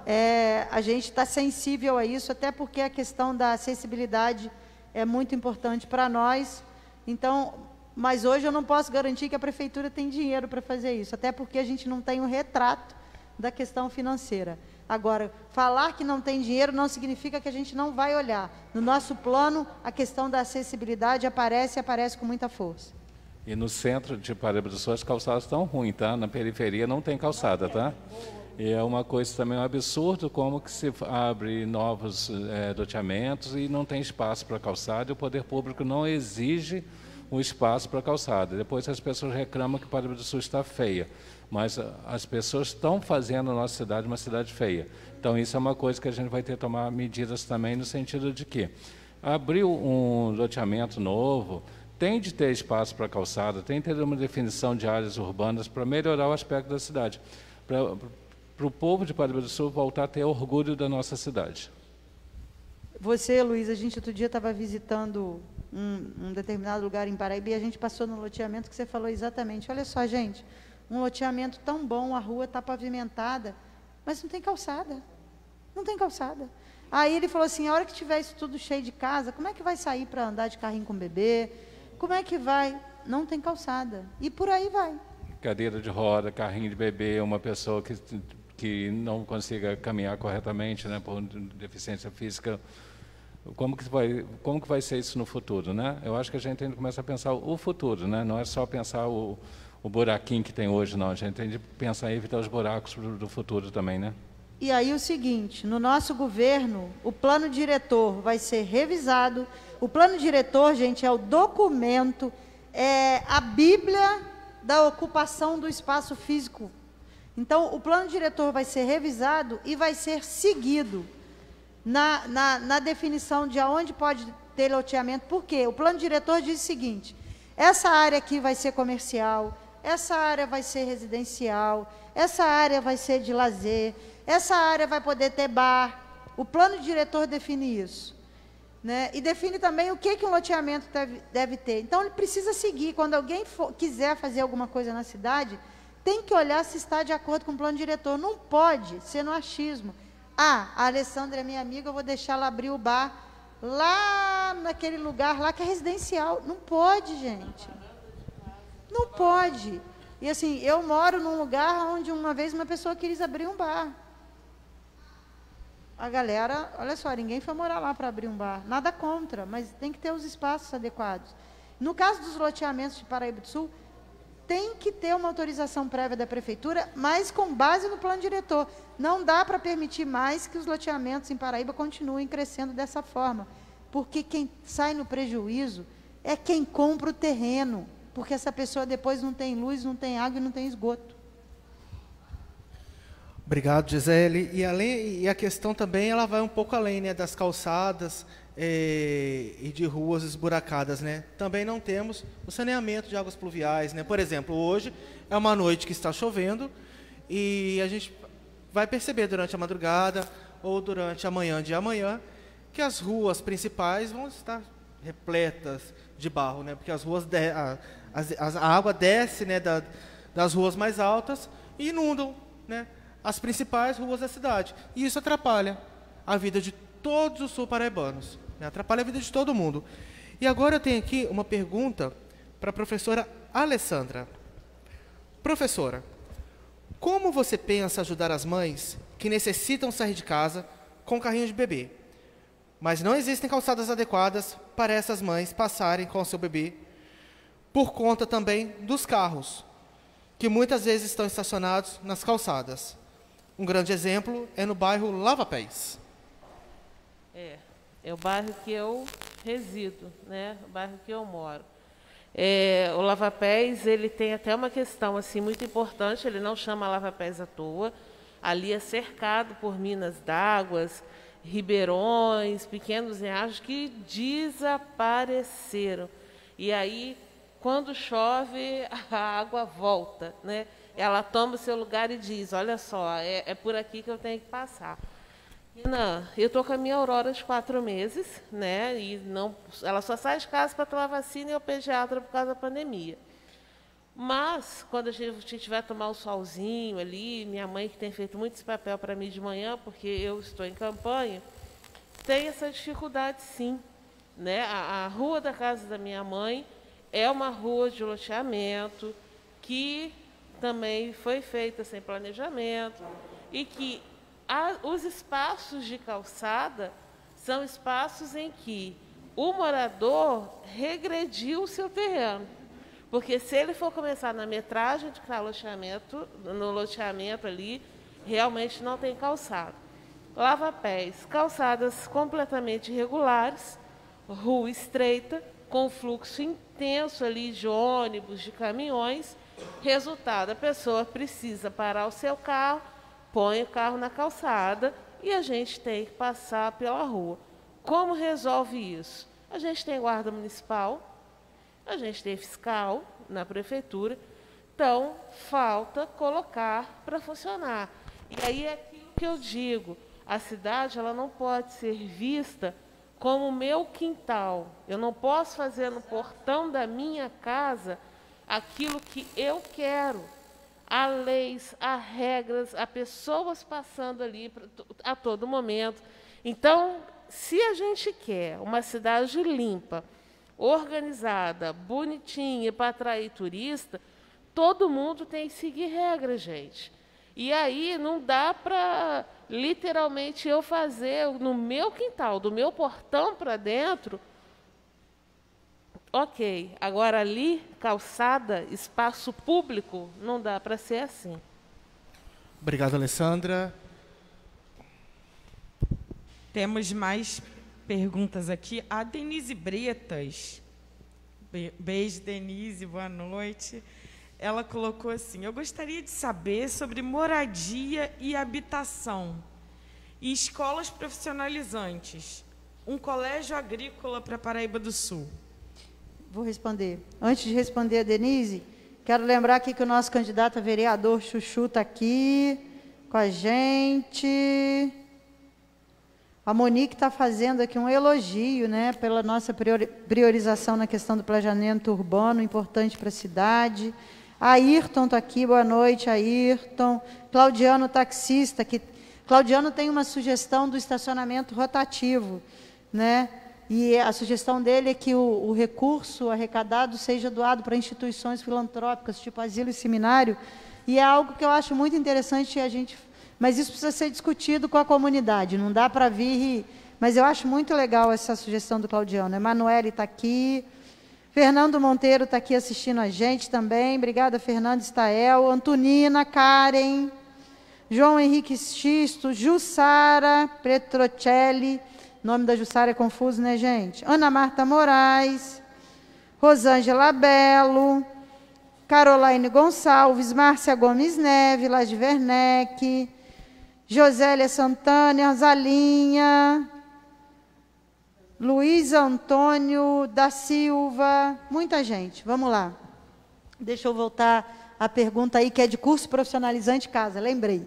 a gente está sensível a isso, até porque a questão da acessibilidade é muito importante para nós. Então, mas hoje eu não posso garantir que a prefeitura tem dinheiro para fazer isso, até porque a gente não tem um retrato da questão financeira. Agora, falar que não tem dinheiro não significa que a gente não vai olhar. No nosso plano, a questão da acessibilidade aparece com muita força. E no centro de Paraíba do Sul as calçadas estão ruins, tá? Na periferia não tem calçada, tá? E é uma coisa também um absurdo como que se abre novos loteamentos e não tem espaço para calçada e o poder público não exige um espaço para calçada. Depois as pessoas reclamam que Paraíba do Sul está feia, mas as pessoas estão fazendo a nossa cidade uma cidade feia. Então isso é uma coisa que a gente vai ter que tomar medidas também no sentido de que abrir um loteamento novo tem de ter espaço para calçada, tem de ter uma definição de áreas urbanas para melhorar o aspecto da cidade. Para o povo de Paraíba do Sul voltar a ter orgulho da nossa cidade. Você, Luiz, a gente outro dia estava visitando um determinado lugar em Paraíba e a gente passou no loteamento que você falou exatamente. Olha só, gente, um loteamento tão bom, a rua está pavimentada, mas não tem calçada. Não tem calçada. Aí ele falou assim, a hora que tiver isso tudo cheio de casa, como é que vai sair para andar de carrinho com bebê? Como é que vai? Não tem calçada. E por aí vai. Cadeira de roda, carrinho de bebê, uma pessoa que não consiga caminhar corretamente, né, por deficiência física, como que vai ser isso no futuro, né? Eu acho que a gente tem que começar a pensar o futuro, né? Não é só pensar o buraquinho que tem hoje, não. A gente tem que pensar em evitar os buracos do futuro também, né? E aí o seguinte, no nosso governo, o plano diretor vai ser revisado. O plano diretor, gente, é o documento, é a Bíblia da ocupação do espaço físico. Então, o plano diretor vai ser revisado e vai ser seguido na definição de aonde pode ter loteamento. Por quê? O plano diretor diz o seguinte: essa área aqui vai ser comercial, essa área vai ser residencial, essa área vai ser de lazer, essa área vai poder ter bar. O plano diretor define isso, né? E define também o que um loteamento deve ter. Então, ele precisa seguir. Quando alguém quiser fazer alguma coisa na cidade, tem que olhar se está de acordo com o plano diretor. Não pode ser no achismo. Ah, a Alessandra é minha amiga, eu vou deixar ela abrir o bar lá naquele lugar lá que é residencial. Não pode, gente. Não pode. E assim, eu moro num lugar onde uma vez uma pessoa quis abrir um bar. A galera, olha só, ninguém foi morar lá para abrir um bar. Nada contra, mas tem que ter os espaços adequados. No caso dos loteamentos de Paraíba do Sul, tem que ter uma autorização prévia da prefeitura, mas com base no plano diretor. Não dá para permitir mais que os loteamentos em Paraíba continuem crescendo dessa forma, porque quem sai no prejuízo é quem compra o terreno, porque essa pessoa depois não tem luz, não tem água e não tem esgoto. Obrigado, Gisele. E a questão também, ela vai um pouco além, né, das calçadas e de ruas esburacadas, né? Também não temos o saneamento de águas pluviais, né? Por exemplo, hoje é uma noite que está chovendo e a gente vai perceber durante a madrugada ou durante a manhã de amanhã que as ruas principais vão estar repletas de barro, né? Porque as ruas a água desce, né, das ruas mais altas e inundam, né, as principais ruas da cidade. E isso atrapalha a vida de todos os sul-paraibanos, né? Atrapalha a vida de todo mundo. E agora eu tenho aqui uma pergunta para a professora Alessandra. Professora, como você pensa ajudar as mães que necessitam sair de casa com carrinho de bebê, mas não existem calçadas adequadas para essas mães passarem com o seu bebê, por conta também dos carros, que muitas vezes estão estacionados nas calçadas? Um grande exemplo é no bairro Lava Pés. É o bairro que eu resido, né? O bairro que eu moro. O Lava Pés, ele tem até uma questão assim muito importante, ele não chama Lava Pés à toa. Ali é cercado por minas d'água, ribeirões, pequenos riachos que desapareceram. E aí, quando chove, a água volta, né? Ela toma o seu lugar e diz: olha só, é por aqui que eu tenho que passar. Renan, eu estou com a minha Aurora de 4 meses, né? E ela só sai de casa para tomar vacina e ao pediatra por causa da pandemia. Mas, quando a gente vai tomar o solzinho ali, minha mãe, que tem feito muito esse papel para mim de manhã, porque eu estou em campanha, tem essa dificuldade, sim, né? A rua da casa da minha mãe é uma rua de loteamento que também foi feita sem planejamento e que os espaços de calçada são espaços em que o morador regrediu o seu terreno. Porque se ele for começar na metragem de no loteamento ali, realmente não tem calçada. Lava Pés, calçadas completamente irregulares, rua estreita, com fluxo intenso ali de ônibus, de caminhões. Resultado, a pessoa precisa parar o seu carro, põe o carro na calçada e a gente tem que passar pela rua. Como resolve isso? A gente tem guarda municipal, a gente tem fiscal na prefeitura, então falta colocar para funcionar. E aí é aquilo que eu digo, a cidade ela não pode ser vista como meu quintal. Eu não posso fazer no portão da minha casa aquilo que eu quero. Há leis, há regras, há pessoas passando ali a todo momento. Então, se a gente quer uma cidade limpa, organizada, bonitinha para atrair turista, todo mundo tem que seguir regras, gente. E aí não dá para, literalmente, eu fazer no meu quintal, do meu portão para dentro. Ok, agora ali, calçada, espaço público, não dá para ser assim. Obrigado, Alessandra. Temos mais perguntas aqui. A Denise Bretas, beijo, Denise, boa noite. Ela colocou assim: eu gostaria de saber sobre moradia e habitação e escolas profissionalizantes. um colégio agrícola para Paraíba do Sul? Vou responder. Antes de responder a Denise, quero lembrar aqui que o nosso candidato a vereador Chuchu está aqui com a gente. A Monique está fazendo aqui um elogio, né, pela nossa priorização na questão do planejamento urbano, importante para a cidade. Ayrton está aqui, boa noite, Ayrton. Claudiano, taxista, que Claudiano tem uma sugestão do estacionamento rotativo, né? E a sugestão dele é que o recurso arrecadado seja doado para instituições filantrópicas, tipo asilo e seminário, e é algo que eu acho muito interessante a gente... Mas isso precisa ser discutido com a comunidade, não dá para vir... Mas eu acho muito legal essa sugestão do Claudiano. Emanuele está aqui, Fernando Monteiro está aqui assistindo a gente também, obrigada, Fernando Stael, Antonina, Karen, João Henrique Xisto, Jussara Petrocelli, o nome da Jussara é confuso, né, gente? Ana Marta Moraes, Rosângela Belo, Caroline Gonçalves, Márcia Gomes Neve, Laje Werneck, Josélia Santana, Zalinha, Luiz Antônio da Silva, muita gente. Vamos lá. Deixa eu voltar à pergunta aí, que é de curso profissionalizante casa, lembrei.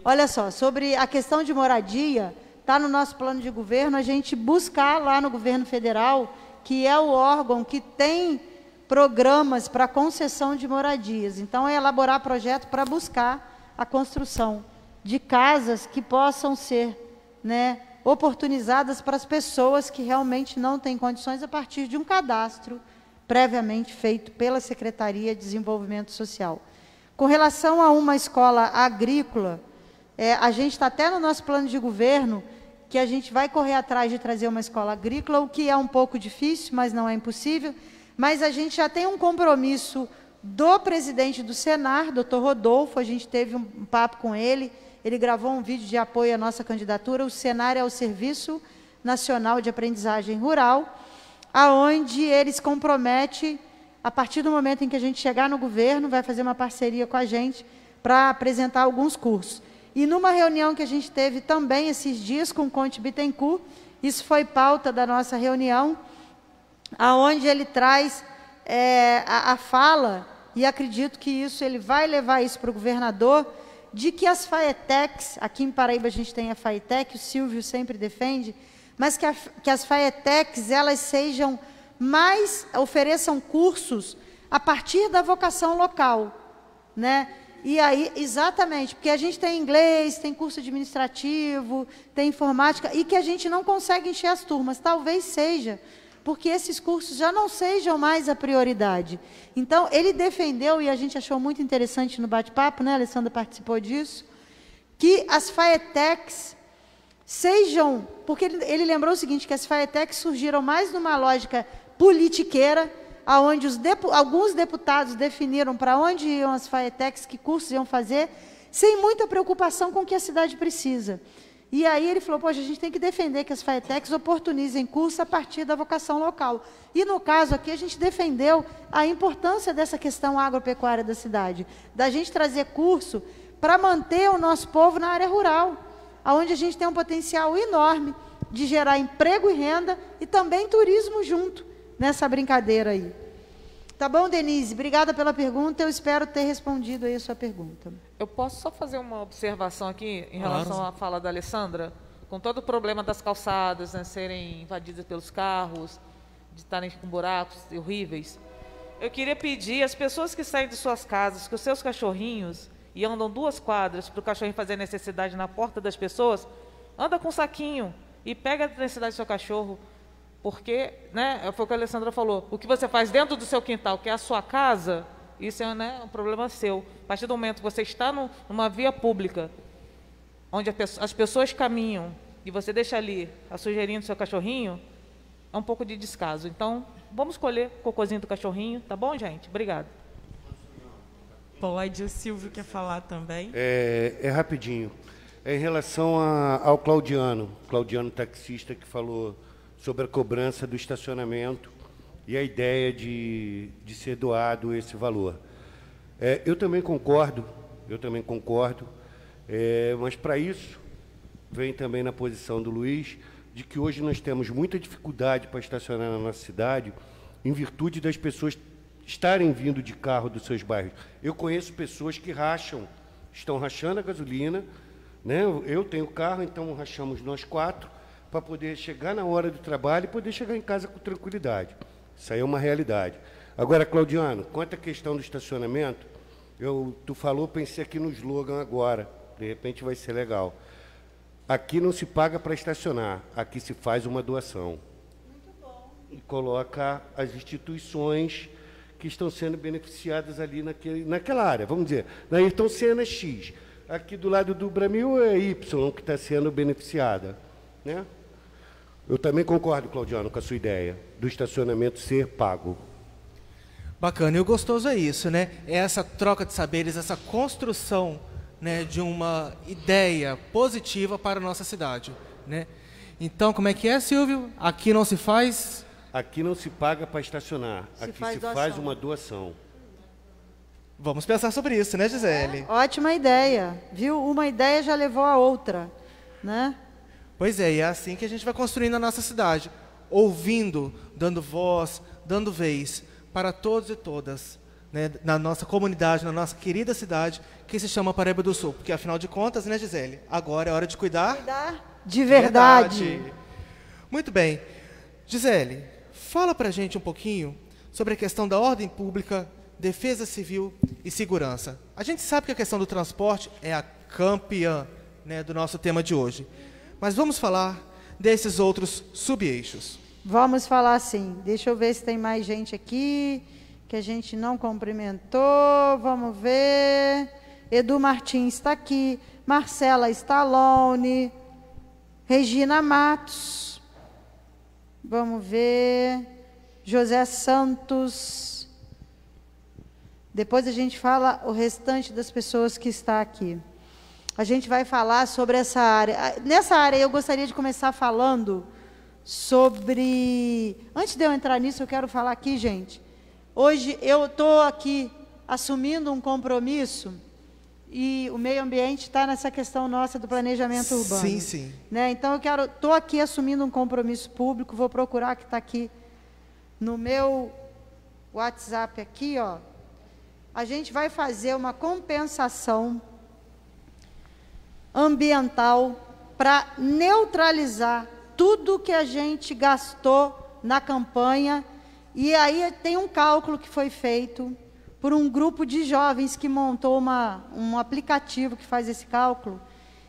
Olha só, sobre a questão de moradia, está no nosso plano de governo a gente buscar lá no governo federal, que é o órgão que tem programas para concessão de moradias. Então, é elaborar projeto para buscar a construção de casas que possam ser, né, oportunizadas para as pessoas que realmente não têm condições a partir de um cadastro previamente feito pela Secretaria de Desenvolvimento Social. Com relação a uma escola agrícola, a gente está até no nosso plano de governo que a gente vai correr atrás de trazer uma escola agrícola, o que é um pouco difícil, mas não é impossível, mas a gente já tem um compromisso do presidente do Senar, doutor Rodolfo, a gente teve um papo com ele, ele gravou um vídeo de apoio à nossa candidatura. O Senar é o Serviço Nacional de Aprendizagem Rural, aonde eles comprometem, a partir do momento em que a gente chegar no governo, vai fazer uma parceria com a gente para apresentar alguns cursos. E numa reunião que a gente teve também esses dias com o Conte Bittencourt, isso foi pauta da nossa reunião, aonde ele traz a fala, e acredito que isso ele vai levar isso para o governador, de que as FAETECs, aqui em Paraíba a gente tem a FAETEC, o Silvio sempre defende, mas que as FAETECs, elas sejam mais, ofereçam cursos a partir da vocação local, né? E aí, exatamente, porque a gente tem inglês, tem curso administrativo, tem informática, e que a gente não consegue encher as turmas, talvez seja, porque esses cursos já não sejam mais a prioridade. Então, ele defendeu, e a gente achou muito interessante no bate-papo, né, a Alessandra participou disso, que as FAETECs sejam, porque ele lembrou o seguinte, que as FAETECs surgiram mais numa lógica politiqueira, onde alguns deputados definiram para onde iam as FAETECs, que cursos iam fazer, sem muita preocupação com o que a cidade precisa. E aí ele falou, poxa, a gente tem que defender que as FAETECs oportunizem curso a partir da vocação local. E no caso aqui, a gente defendeu a importância dessa questão agropecuária da cidade, da gente trazer curso para manter o nosso povo na área rural, onde a gente tem um potencial enorme de gerar emprego e renda e também turismo junto nessa brincadeira aí. Tá bom, Denise? Obrigada pela pergunta. Eu espero ter respondido aí a sua pergunta. Eu posso só fazer uma observação aqui em relação à fala da Alessandra? Com todo o problema das calçadas, né, serem invadidas pelos carros, de estarem com buracos horríveis. Eu queria pedir às pessoas que saem de suas casas, que os seus cachorrinhos, e andam 2 quadras para o cachorrinho fazer necessidade na porta das pessoas, anda com um saquinho e pega a necessidade do seu cachorro. Porque, né, foi o que a Alessandra falou, o que você faz dentro do seu quintal, que é a sua casa, isso é, né, um problema seu. A partir do momento que você está numa via pública, onde as pessoas caminham, e você deixa ali a sujeirinha do seu cachorrinho, é um pouco de descaso. Então, vamos escolher o cocôzinho do cachorrinho, tá bom, gente? Obrigado. Pode, o Silvio quer falar também. É rapidinho. Em relação ao Claudiano taxista, que falou sobre a cobrança do estacionamento e a ideia de ser doado esse valor. Eu também concordo, mas para isso vem também na posição do Luiz de que hoje nós temos muita dificuldade para estacionar na nossa cidade, em virtude das pessoas estarem vindo de carro dos seus bairros. Eu conheço pessoas que estão rachando a gasolina, né? Eu tenho carro, então rachamos nós 4, para poder chegar na hora do trabalho e poder chegar em casa com tranquilidade. Isso aí é uma realidade. Agora, Claudiano, quanto à questão do estacionamento, tu falou, pensei aqui no slogan agora, de repente vai ser legal. Aqui não se paga para estacionar, aqui se faz uma doação. Muito bom. E coloca as instituições que estão sendo beneficiadas ali naquela área. Vamos dizer, na Ayrton Senna é X, aqui do lado do Bramil é Y que está sendo beneficiada, né? Eu também concordo, Claudiano, com a sua ideia do estacionamento ser pago. Bacana, e o gostoso é isso, né? É essa troca de saberes, essa construção, né, de uma ideia positiva para a nossa cidade, né? Então, como é que é, Silvio? Aqui não se faz... Aqui não se paga para estacionar, aqui se faz uma doação. Vamos pensar sobre isso, né, Gisele? Ótima ideia, viu? Uma ideia já levou a outra, né? Pois é, e é assim que a gente vai construindo a nossa cidade, ouvindo, dando voz, dando vez para todos e todas, né, na nossa comunidade, na nossa querida cidade, que se chama Paraíba do Sul. Porque, afinal de contas, né, Gisele? Agora é hora de cuidar de verdade. Muito bem. Gisele, fala para a gente um pouquinho sobre a questão da ordem pública, defesa civil e segurança. A gente sabe que a questão do transporte é a campeã, né, do nosso tema de hoje. Mas vamos falar desses outros sub-eixos. Vamos falar sim. Deixa eu ver se tem mais gente aqui que a gente não cumprimentou. Vamos ver. Edu Martins está aqui. Marcela Stallone. Regina Matos. Vamos ver. José Santos. Depois a gente fala o restante das pessoas que está aqui. A gente vai falar sobre essa área. Nessa área, eu gostaria de começar falando sobre... Antes de eu entrar nisso, eu quero falar aqui, gente. Hoje, eu estou aqui assumindo um compromisso e o meio ambiente está nessa questão nossa do planejamento urbano. Sim, sim. Né? Então, estou aqui assumindo um compromisso público, vou procurar que está aqui no meu WhatsApp aqui, ó. A gente vai fazer uma compensação ambiental para neutralizar tudo que a gente gastou na campanha. E aí tem um cálculo que foi feito por um grupo de jovens que montou um aplicativo que faz esse cálculo,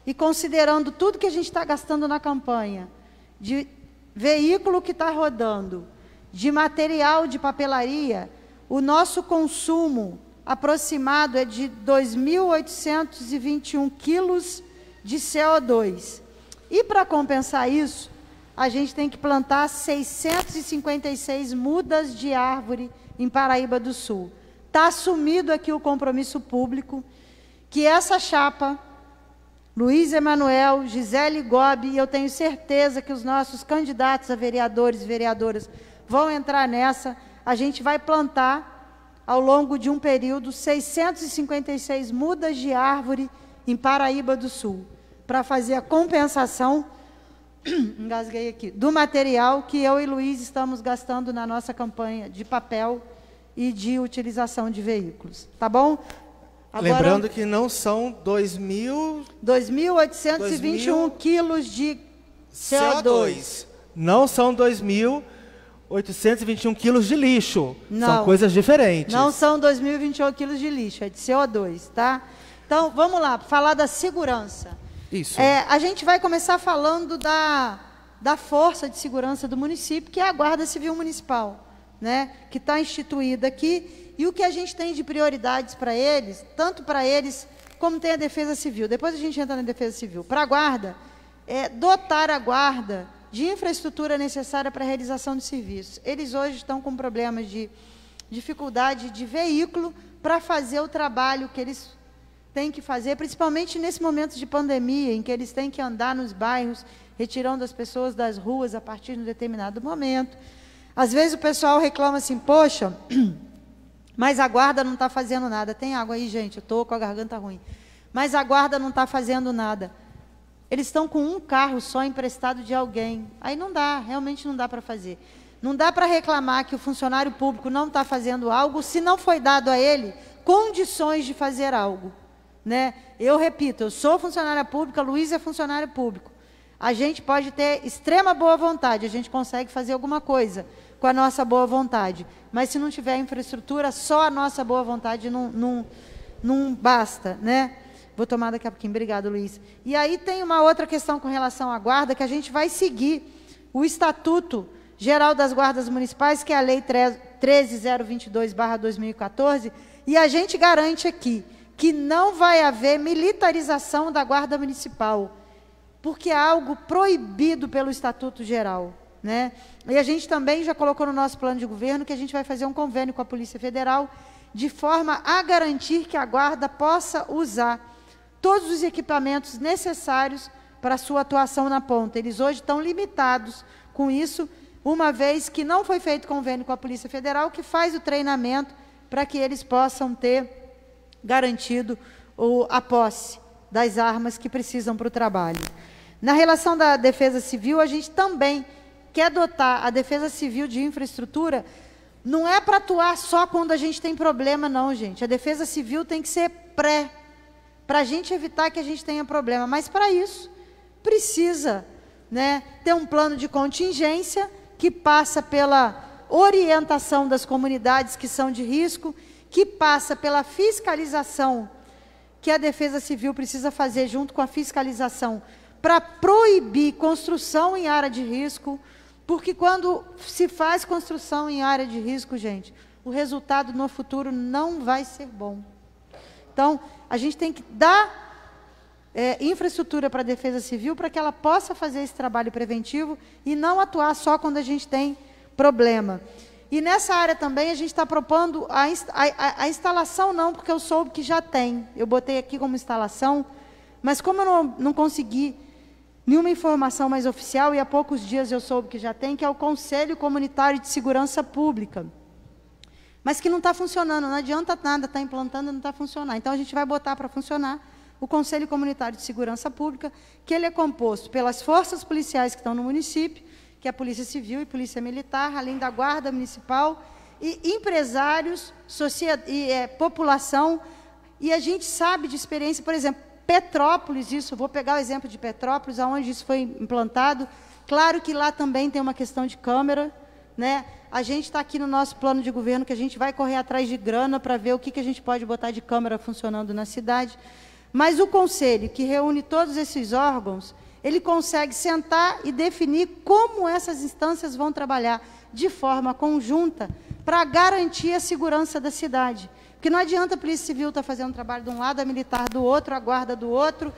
e considerando tudo que a gente está gastando na campanha, de veículo que está rodando, de material de papelaria, o nosso consumo aproximado é de 2.821 quilos de CO2. E para compensar isso, a gente tem que plantar 656 mudas de árvore em Paraíba do Sul. Está assumido aqui o compromisso público, que essa chapa, Luiz Emanuel, Gisele Gobi, e eu tenho certeza que os nossos candidatos a vereadores e vereadoras vão entrar nessa, a gente vai plantar, ao longo de um período, 656 mudas de árvore em Paraíba do Sul, para fazer a compensação, engasguei aqui, do material que eu e Luiz estamos gastando na nossa campanha de papel e de utilização de veículos. Tá bom? Agora, lembrando que não são 2.821 quilos de CO2. Não são 2.821 quilos de lixo. Não, são coisas diferentes. Não são 2.021 quilos de lixo, é de CO2, tá? Então, vamos lá, falar da segurança. Isso. A gente vai começar falando da força de segurança do município, que é a Guarda Civil Municipal, né? Que está instituída aqui, e o que a gente tem de prioridades para eles, tanto para eles como tem a Defesa Civil. Depois a gente entra na Defesa Civil. Para a Guarda, dotar a Guarda de infraestrutura necessária para a realização de serviços. Eles hoje estão com problemas de dificuldade de veículo para fazer o trabalho que eles têm que fazer, principalmente nesse momento de pandemia, em que eles têm que andar nos bairros, retirando as pessoas das ruas a partir de um determinado momento. Às vezes o pessoal reclama assim, poxa, mas a Guarda não está fazendo nada. Tem água aí, gente? Eu estou com a garganta ruim. Mas a Guarda não está fazendo nada. eles estão com um carro só emprestado de alguém. Aí não dá, realmente não dá para fazer. Não dá para reclamar que o funcionário público não está fazendo algo se não foi dado a ele condições de fazer algo, né? Eu repito, eu sou funcionária pública, Luiz é funcionário público. A gente pode ter extrema boa vontade, a gente consegue fazer alguma coisa com a nossa boa vontade. Mas se não tiver infraestrutura, só a nossa boa vontade não basta, né? Vou tomar daqui a pouquinho. Obrigado, Luiz. E aí tem uma outra questão com relação à guarda, que a gente vai seguir o Estatuto Geral das Guardas Municipais, que é a Lei 13.022/2014, e a gente garante aqui que não vai haver militarização da Guarda Municipal, porque é algo proibido pelo Estatuto Geral, né? E a gente também já colocou no nosso plano de governo que a gente vai fazer um convênio com a Polícia Federal, de forma a garantir que a Guarda possa usar todos os equipamentos necessários para a sua atuação na ponta. Eles hoje estão limitados com isso, uma vez que não foi feito convênio com a Polícia Federal, que faz o treinamento para que eles possam ter garantido a posse das armas que precisam para o trabalho. Na relação da Defesa Civil, a gente também quer dotar a Defesa Civil de infraestrutura. Não é para atuar só quando a gente tem problema, não, gente. A Defesa Civil tem que ser para a gente evitar que a gente tenha problema. Mas, para isso, precisa, né, ter um plano de contingência que passa pela orientação das comunidades que são de risco, que passa pela fiscalização que a Defesa Civil precisa fazer junto com a fiscalização para proibir construção em área de risco, porque quando se faz construção em área de risco, gente, o resultado no futuro não vai ser bom. Então, a gente tem que dar infraestrutura para a Defesa Civil para que ela possa fazer esse trabalho preventivo e não atuar só quando a gente tem problema. E nessa área também a gente está propondo a instalação, não, porque eu soube que já tem. Eu botei aqui como instalação, mas como eu não consegui nenhuma informação mais oficial, e há poucos dias eu soube que já tem, que é o Conselho Comunitário de Segurança Pública. Mas que não está funcionando, não adianta nada, está implantando e não está funcionando. Então a gente vai botar para funcionar o Conselho Comunitário de Segurança Pública, que ele é composto pelas forças policiais que estão no município, que é a Polícia Civil e Polícia Militar, além da Guarda Municipal, e empresários, população, e a gente sabe de experiência, por exemplo, Petrópolis, vou pegar o exemplo de Petrópolis, onde isso foi implantado, claro que lá também tem uma questão de câmera, né? A gente está aqui no nosso plano de governo, que a gente vai correr atrás de grana para ver o que a gente pode botar de câmera funcionando na cidade, mas o Conselho, que reúne todos esses órgãos, ele consegue sentar e definir como essas instâncias vão trabalhar de forma conjunta para garantir a segurança da cidade. Porque não adianta a Polícia Civil estar fazendo um trabalho de um lado, a militar do outro, a guarda do outro,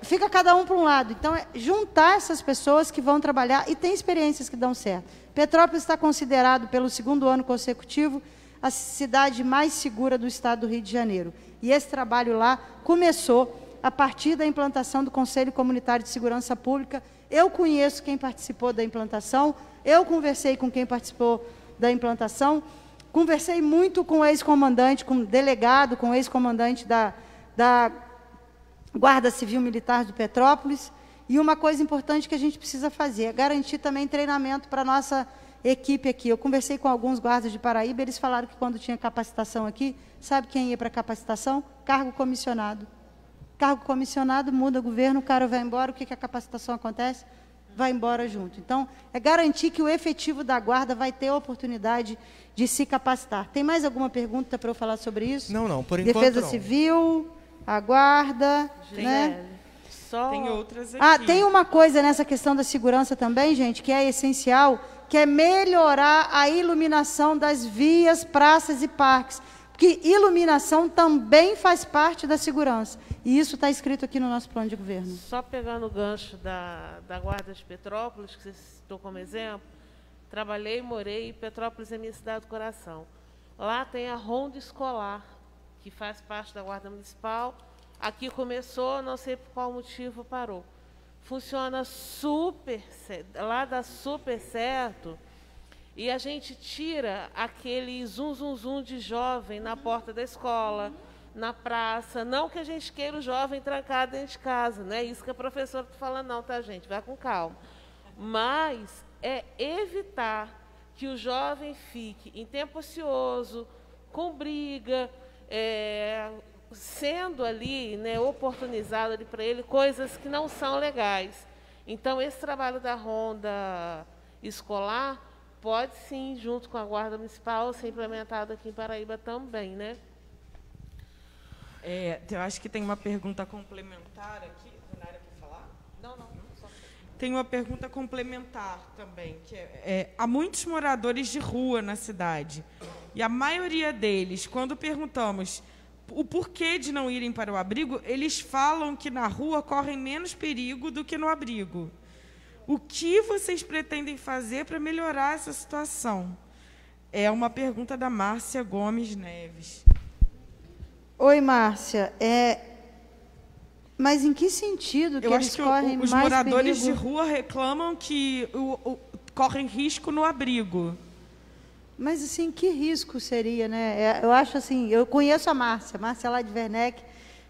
fica cada um para um lado. Então, é juntar essas pessoas que vão trabalhar, e tem experiências que dão certo. Petrópolis está considerado, pelo 2º ano consecutivo, a cidade mais segura do estado do Rio de Janeiro. E esse trabalho lá começou a partir da implantação do Conselho Comunitário de Segurança Pública. Eu conheço quem participou da implantação, eu conversei com quem participou da implantação, conversei muito com o ex-comandante, com o delegado, com o ex-comandante da Guarda Civil Militar de Petrópolis, e uma coisa importante que a gente precisa fazer é garantir também treinamento para a nossa equipe aqui. Eu conversei com alguns guardas de Paraíba, eles falaram que quando tinha capacitação aqui, sabe quem ia para capacitação? Cargo comissionado. Cargo comissionado, muda o governo, o cara vai embora, o que a capacitação acontece? Vai embora junto. Então, é garantir que o efetivo da guarda vai ter a oportunidade de se capacitar. Tem mais alguma pergunta para eu falar sobre isso? Não, por enquanto Defesa não. Civil, a guarda, né? Tem outras aqui. Tem uma coisa nessa questão da segurança também, gente, que é essencial, que é melhorar a iluminação das vias, praças e parques. Porque iluminação também faz parte da segurança. E isso está escrito aqui no nosso plano de governo. Só pegando o gancho da Guarda de Petrópolis, que você citou como exemplo, trabalhei e morei, e Petrópolis é minha cidade do coração. Lá tem a ronda escolar, que faz parte da Guarda Municipal. Aqui começou, não sei por qual motivo parou. Funciona super, lá dá super certo, e a gente tira aquele zum de jovem na porta da escola, na praça. Não que a gente queira o jovem trancado dentro de casa, não é isso que a professora está falando, não, tá, gente? Vai com calma. Mas é evitar que o jovem fique em tempo ocioso, com briga, sendo ali, né, oportunizado ali para ele coisas que não são legais. Então, esse trabalho da ronda escolar pode, sim, junto com a Guarda Municipal, ser implementado aqui em Paraíba também, né? Eu acho que tem uma pergunta complementar aqui. A Renara quer falar? Não. Só... Tem uma pergunta complementar também, que há muitos moradores de rua na cidade. E a maioria deles, quando perguntamos o porquê de não irem para o abrigo, eles falam que na rua correm menos perigo do que no abrigo. O que vocês pretendem fazer para melhorar essa situação? É uma pergunta da Márcia Gomes Neves. Oi, Márcia. Mas em que sentido que eles correm mais perigo? Os moradores de rua reclamam que correm risco no abrigo. Mas, assim, que risco seria, né? Eu acho assim, eu conheço a Márcia lá de Werneck.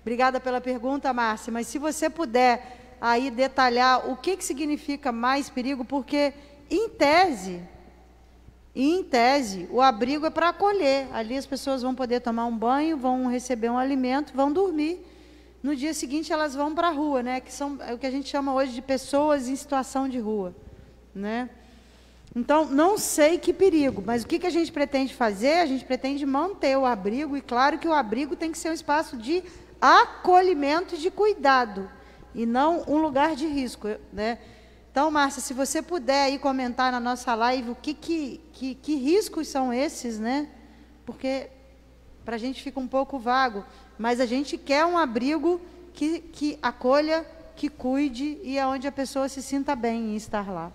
Obrigada pela pergunta, Márcia. Mas se você puder aí detalhar o que significa mais perigo, porque, em tese, o abrigo é para acolher. Ali as pessoas vão poder tomar um banho, vão receber um alimento, vão dormir. No dia seguinte, elas vão para a rua, né? Que são o que a gente chama hoje de pessoas em situação de rua, né? Então, não sei que perigo, mas o que a gente pretende fazer? A gente pretende manter o abrigo, e claro que o abrigo tem que ser um espaço de acolhimento e de cuidado, e não um lugar de risco, né? Então, Márcia, se você puder aí comentar na nossa live o que riscos são esses, né? Porque para a gente fica um pouco vago, mas a gente quer um abrigo que acolha, que cuide, e é onde a pessoa se sinta bem em estar lá.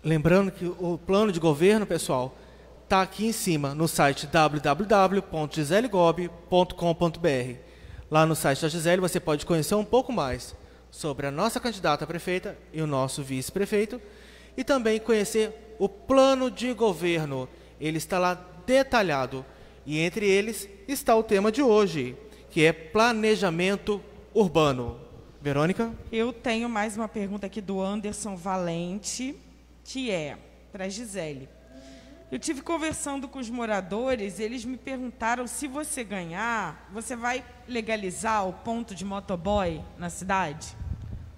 Lembrando que o plano de governo, pessoal, está aqui em cima, no site www.giselegobi.com.br. Lá no site da Gisele você pode conhecer um pouco mais sobre a nossa candidata a prefeita e o nosso vice-prefeito, e também conhecer o plano de governo. Ele está lá detalhado, e entre eles está o tema de hoje, que é planejamento urbano. Verônica? Eu tenho mais uma pergunta aqui do Anderson Valente, que é para a Gisele. Eu tive conversando com os moradores, eles me perguntaram se você ganhar, você vai legalizar o ponto de motoboy na cidade?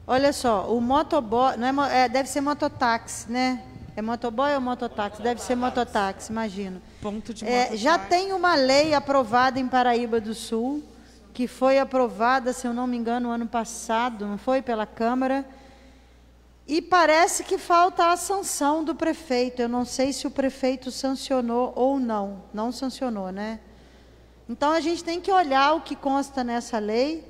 Olha só, o motoboy, não deve ser mototáxi, né? É motoboy ou mototáxi? Deve ser mototáxi, imagino. Ponto de mototáxi. Já tem uma lei aprovada em Paraíba do Sul, que foi aprovada, se eu não me engano, ano passado, não foi, pela Câmara. E parece que falta a sanção do prefeito. Eu não sei se o prefeito sancionou ou não. Não sancionou, né? Então, a gente tem que olhar o que consta nessa lei,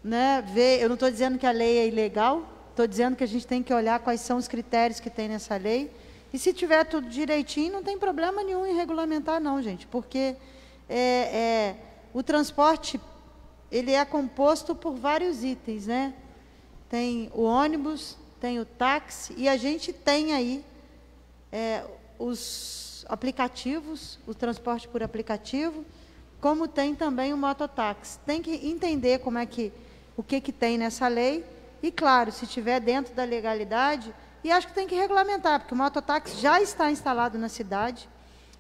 né? Ver, eu não estou dizendo que a lei é ilegal, estou dizendo que a gente tem que olhar quais são os critérios que tem nessa lei. E se tiver tudo direitinho, não tem problema nenhum em regulamentar, não, gente. Porque o transporte, ele é composto por vários itens, né? Tem o ônibus, tem o táxi, e a gente tem aí os aplicativos, o transporte por aplicativo, como tem também o mototáxi. Tem que entender o que tem nessa lei, e claro, se estiver dentro da legalidade, e acho que tem que regulamentar, porque o mototáxi já está instalado na cidade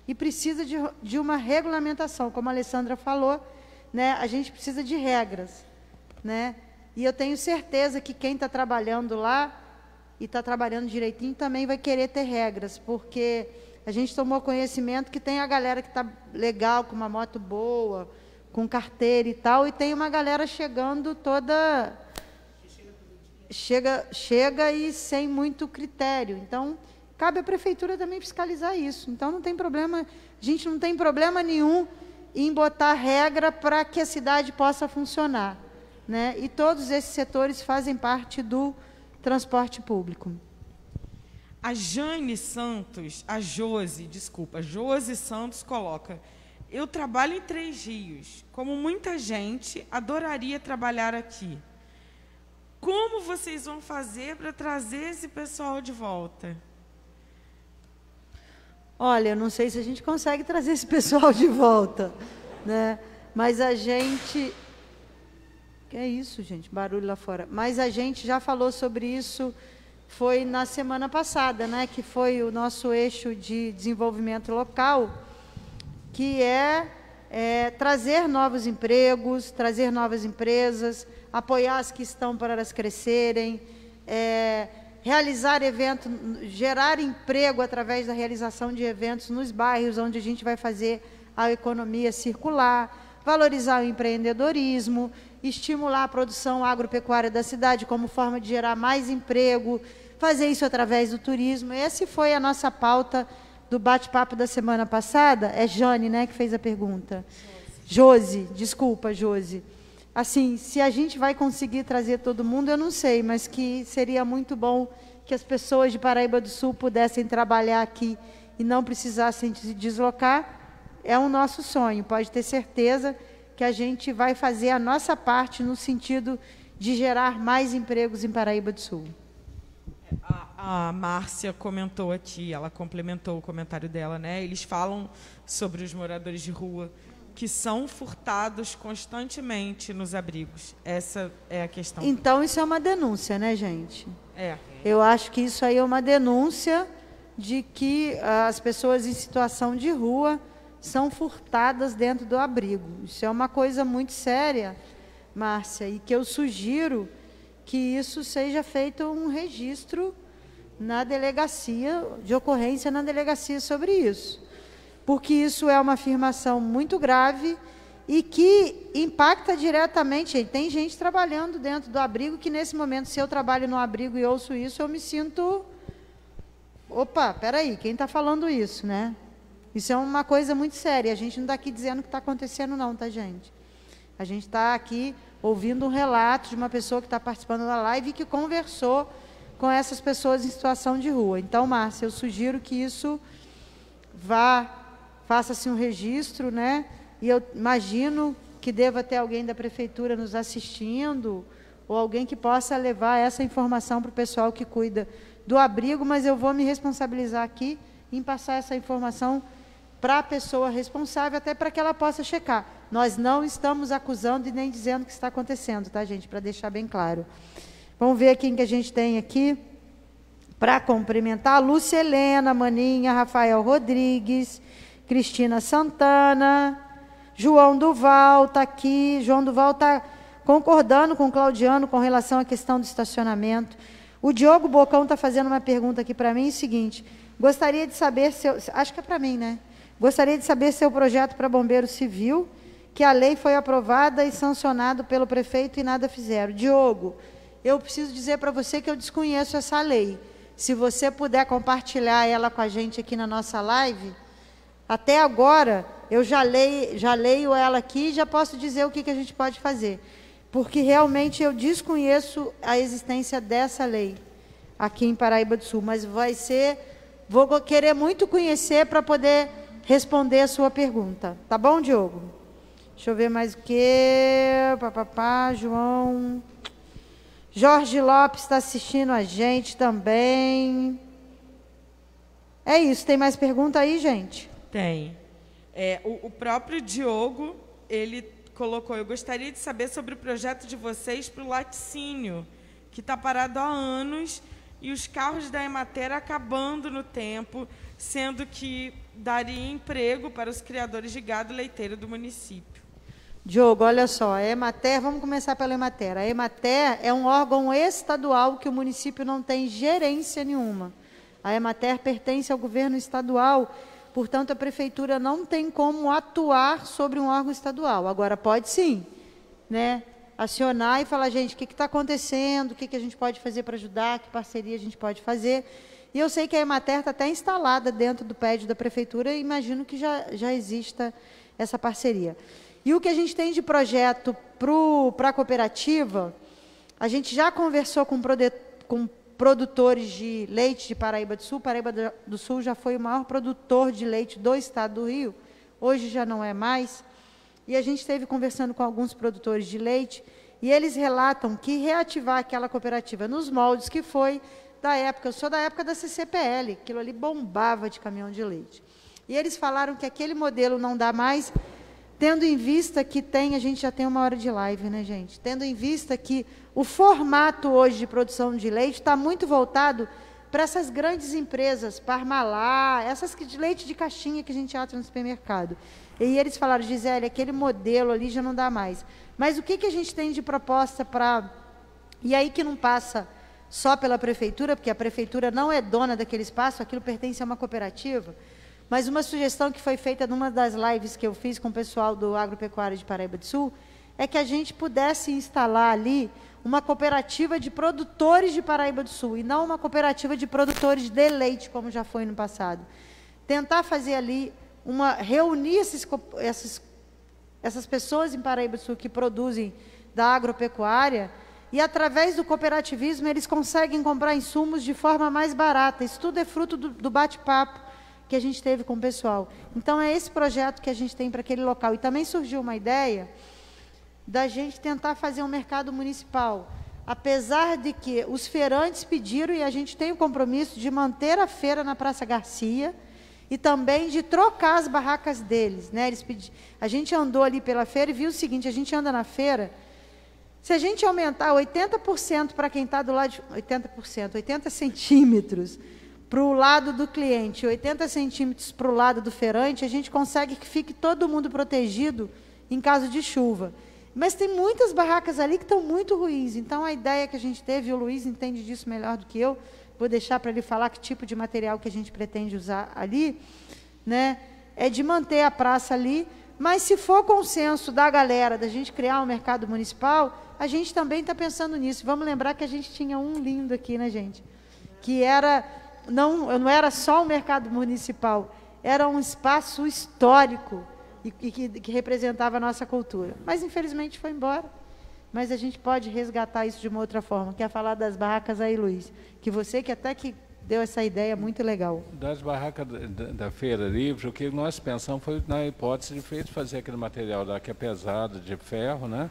e precisa de uma regulamentação, como a Alessandra falou, né? A gente precisa de regras, né? E eu tenho certeza que quem está trabalhando lá e está trabalhando direitinho também vai querer ter regras, porque a gente tomou conhecimento que tem a galera que está legal, com uma moto boa, com carteira e tal, e tem uma galera chegando toda... Chega e sem muito critério. Então, cabe à prefeitura também fiscalizar isso. Então, não tem problema, a gente não tem problema nenhum em botar regra para que a cidade possa funcionar, né? E todos esses setores fazem parte do transporte público. A Josi Santos coloca: eu trabalho em Três Rios. Como muita gente, adoraria trabalhar aqui. Como vocês vão fazer para trazer esse pessoal de volta? Olha, eu não sei se a gente consegue trazer esse pessoal de volta, né? Mas a gente... Que é isso, gente? Barulho lá fora. Mas a gente já falou sobre isso, foi na semana passada, né? Que foi o nosso eixo de desenvolvimento local, que é trazer novos empregos, trazer novas empresas, apoiar as que estão para elas crescerem, realizar eventos, gerar emprego através da realização de eventos nos bairros onde a gente vai fazer a economia circular, valorizar o empreendedorismo, estimular a produção agropecuária da cidade como forma de gerar mais emprego, fazer isso através do turismo. Essa foi a nossa pauta do bate-papo da semana passada. É Jane, né, que fez a pergunta. Josi, desculpa, Josi. Assim, se a gente vai conseguir trazer todo mundo, eu não sei, mas que seria muito bom que as pessoas de Paraíba do Sul pudessem trabalhar aqui e não precisassem se deslocar. É o nosso sonho, pode ter certeza que a gente vai fazer a nossa parte no sentido de gerar mais empregos em Paraíba do Sul. A Márcia comentou aqui, ela complementou o comentário dela, né? Eles falam sobre os moradores de rua que são furtados constantemente nos abrigos. Essa é a questão. Então, isso é uma denúncia, né, gente? É. Eu acho que isso aí é uma denúncia de que as pessoas em situação de rua são furtadas dentro do abrigo. Isso é uma coisa muito séria, Márcia, e que eu sugiro que isso seja feito um registro na delegacia, de ocorrência na delegacia sobre isso. Porque isso é uma afirmação muito grave e que impacta diretamente. Tem gente trabalhando dentro do abrigo que, nesse momento, se eu trabalho no abrigo e ouço isso, eu me sinto... Opa, peraí, quem está falando isso, né? Isso é uma coisa muito séria. A gente não está aqui dizendo o que está acontecendo, não, tá, gente? A gente está aqui ouvindo um relato de uma pessoa que está participando da live e que conversou com essas pessoas em situação de rua. Então, Márcia, eu sugiro que isso faça-se um registro, né? E eu imagino que deva ter alguém da prefeitura nos assistindo, ou alguém que possa levar essa informação para o pessoal que cuida do abrigo, mas eu vou me responsabilizar aqui em passar essa informação para a pessoa responsável, até para que ela possa checar. Nós não estamos acusando e nem dizendo o que está acontecendo, tá, gente? Para deixar bem claro. Vamos ver quem que a gente tem aqui para cumprimentar. Lúcia Helena, Maninha, Rafael Rodrigues, Cristina Santana, João Duval está aqui. João Duval está concordando com o Claudiano com relação à questão do estacionamento. O Diogo Bocão está fazendo uma pergunta aqui para mim, é o seguinte: gostaria de saber se acho que é para mim, né? Gostaria de saber se o projeto para bombeiro civil, que a lei foi aprovada e sancionado pelo prefeito e nada fizeram. Diogo, eu preciso dizer para você que eu desconheço essa lei. Se você puder compartilhar ela com a gente aqui na nossa live, até agora eu já leio ela aqui e já posso dizer o que a gente pode fazer. Porque realmente eu desconheço a existência dessa lei aqui em Paraíba do Sul, mas vou querer muito conhecer para poder responder a sua pergunta. Tá bom, Diogo? Deixa eu ver mais o que. João. Jorge Lopes está assistindo a gente também. É isso. Tem mais pergunta aí, gente? Tem. O próprio Diogo, ele colocou: eu gostaria de saber sobre o projeto de vocês para o laticínio, que está parado há anos, e os carros da Emater acabando no tempo, sendo que daria emprego para os criadores de gado leiteiro do município. Diogo, olha só, a Emater, vamos começar pela Emater. A Emater é um órgão estadual que o município não tem gerência nenhuma. A Emater pertence ao governo estadual, portanto, a prefeitura não tem como atuar sobre um órgão estadual. Agora, pode sim, né, acionar e falar: gente, o que está acontecendo, o que a gente pode fazer para ajudar, que parceria a gente pode fazer. E eu sei que a Emater está até instalada dentro do prédio da prefeitura e imagino que já exista essa parceria. E o que a gente tem de projeto para a cooperativa, a gente já conversou com produtores de leite de Paraíba do Sul. Paraíba do Sul já foi o maior produtor de leite do estado do Rio, hoje já não é mais. E a gente esteve conversando com alguns produtores de leite e eles relatam que reativar aquela cooperativa nos moldes que foi da época, eu sou da época da CCPL, aquilo ali bombava de caminhão de leite. E eles falaram que aquele modelo não dá mais, tendo em vista que a gente já tem 1 hora de live, né, gente? Tendo em vista que o formato hoje de produção de leite está muito voltado para essas grandes empresas, Parmalat, essas de leite de caixinha que a gente acha no supermercado. E eles falaram, Gisele, aquele modelo ali já não dá mais. Mas o que a gente tem de proposta para... E aí que não passa só pela prefeitura, porque a prefeitura não é dona daquele espaço, aquilo pertence a uma cooperativa. Mas uma sugestão que foi feita numa das lives que eu fiz com o pessoal do Agropecuário de Paraíba do Sul, é que a gente pudesse instalar ali uma cooperativa de produtores de Paraíba do Sul, e não uma cooperativa de produtores de leite, como já foi no passado. Tentar fazer ali, reunir essas pessoas em Paraíba do Sul que produzem da agropecuária, e através do cooperativismo eles conseguem comprar insumos de forma mais barata. Isso tudo é fruto do bate-papo que a gente teve com o pessoal. Então, é esse projeto que a gente tem para aquele local. E também surgiu uma ideia da gente tentar fazer um mercado municipal. Apesar de que os feirantes pediram, e a gente tem o compromisso de manter a feira na Praça Garcia, e também de trocar as barracas deles, né? A gente andou ali pela feira e viu o seguinte, a gente anda na feira, se a gente aumentar 80% para quem está do lado de... 80 centímetros para o lado do cliente, 80 centímetros para o lado do feirante, a gente consegue que fique todo mundo protegido em caso de chuva. Mas tem muitas barracas ali que estão muito ruins. Então, a ideia que a gente teve, o Luiz entende disso melhor do que eu, vou deixar para ele falar que tipo de material que a gente pretende usar ali, né, é de manter a praça ali, mas se for consenso da galera, da gente criar um mercado municipal, a gente também está pensando nisso. Vamos lembrar que a gente tinha um lindo aqui, né, gente? Que era, não era só um mercado municipal, era um espaço histórico, e que representava a nossa cultura. Mas, infelizmente, foi embora. Mas a gente pode resgatar isso de uma outra forma. Quer falar das barracas aí, Luiz? Que você que até que deu essa ideia muito legal. Das barracas da Feira Livre, o que nós pensamos foi na hipótese de fazer aquele material lá que é pesado, de ferro, né?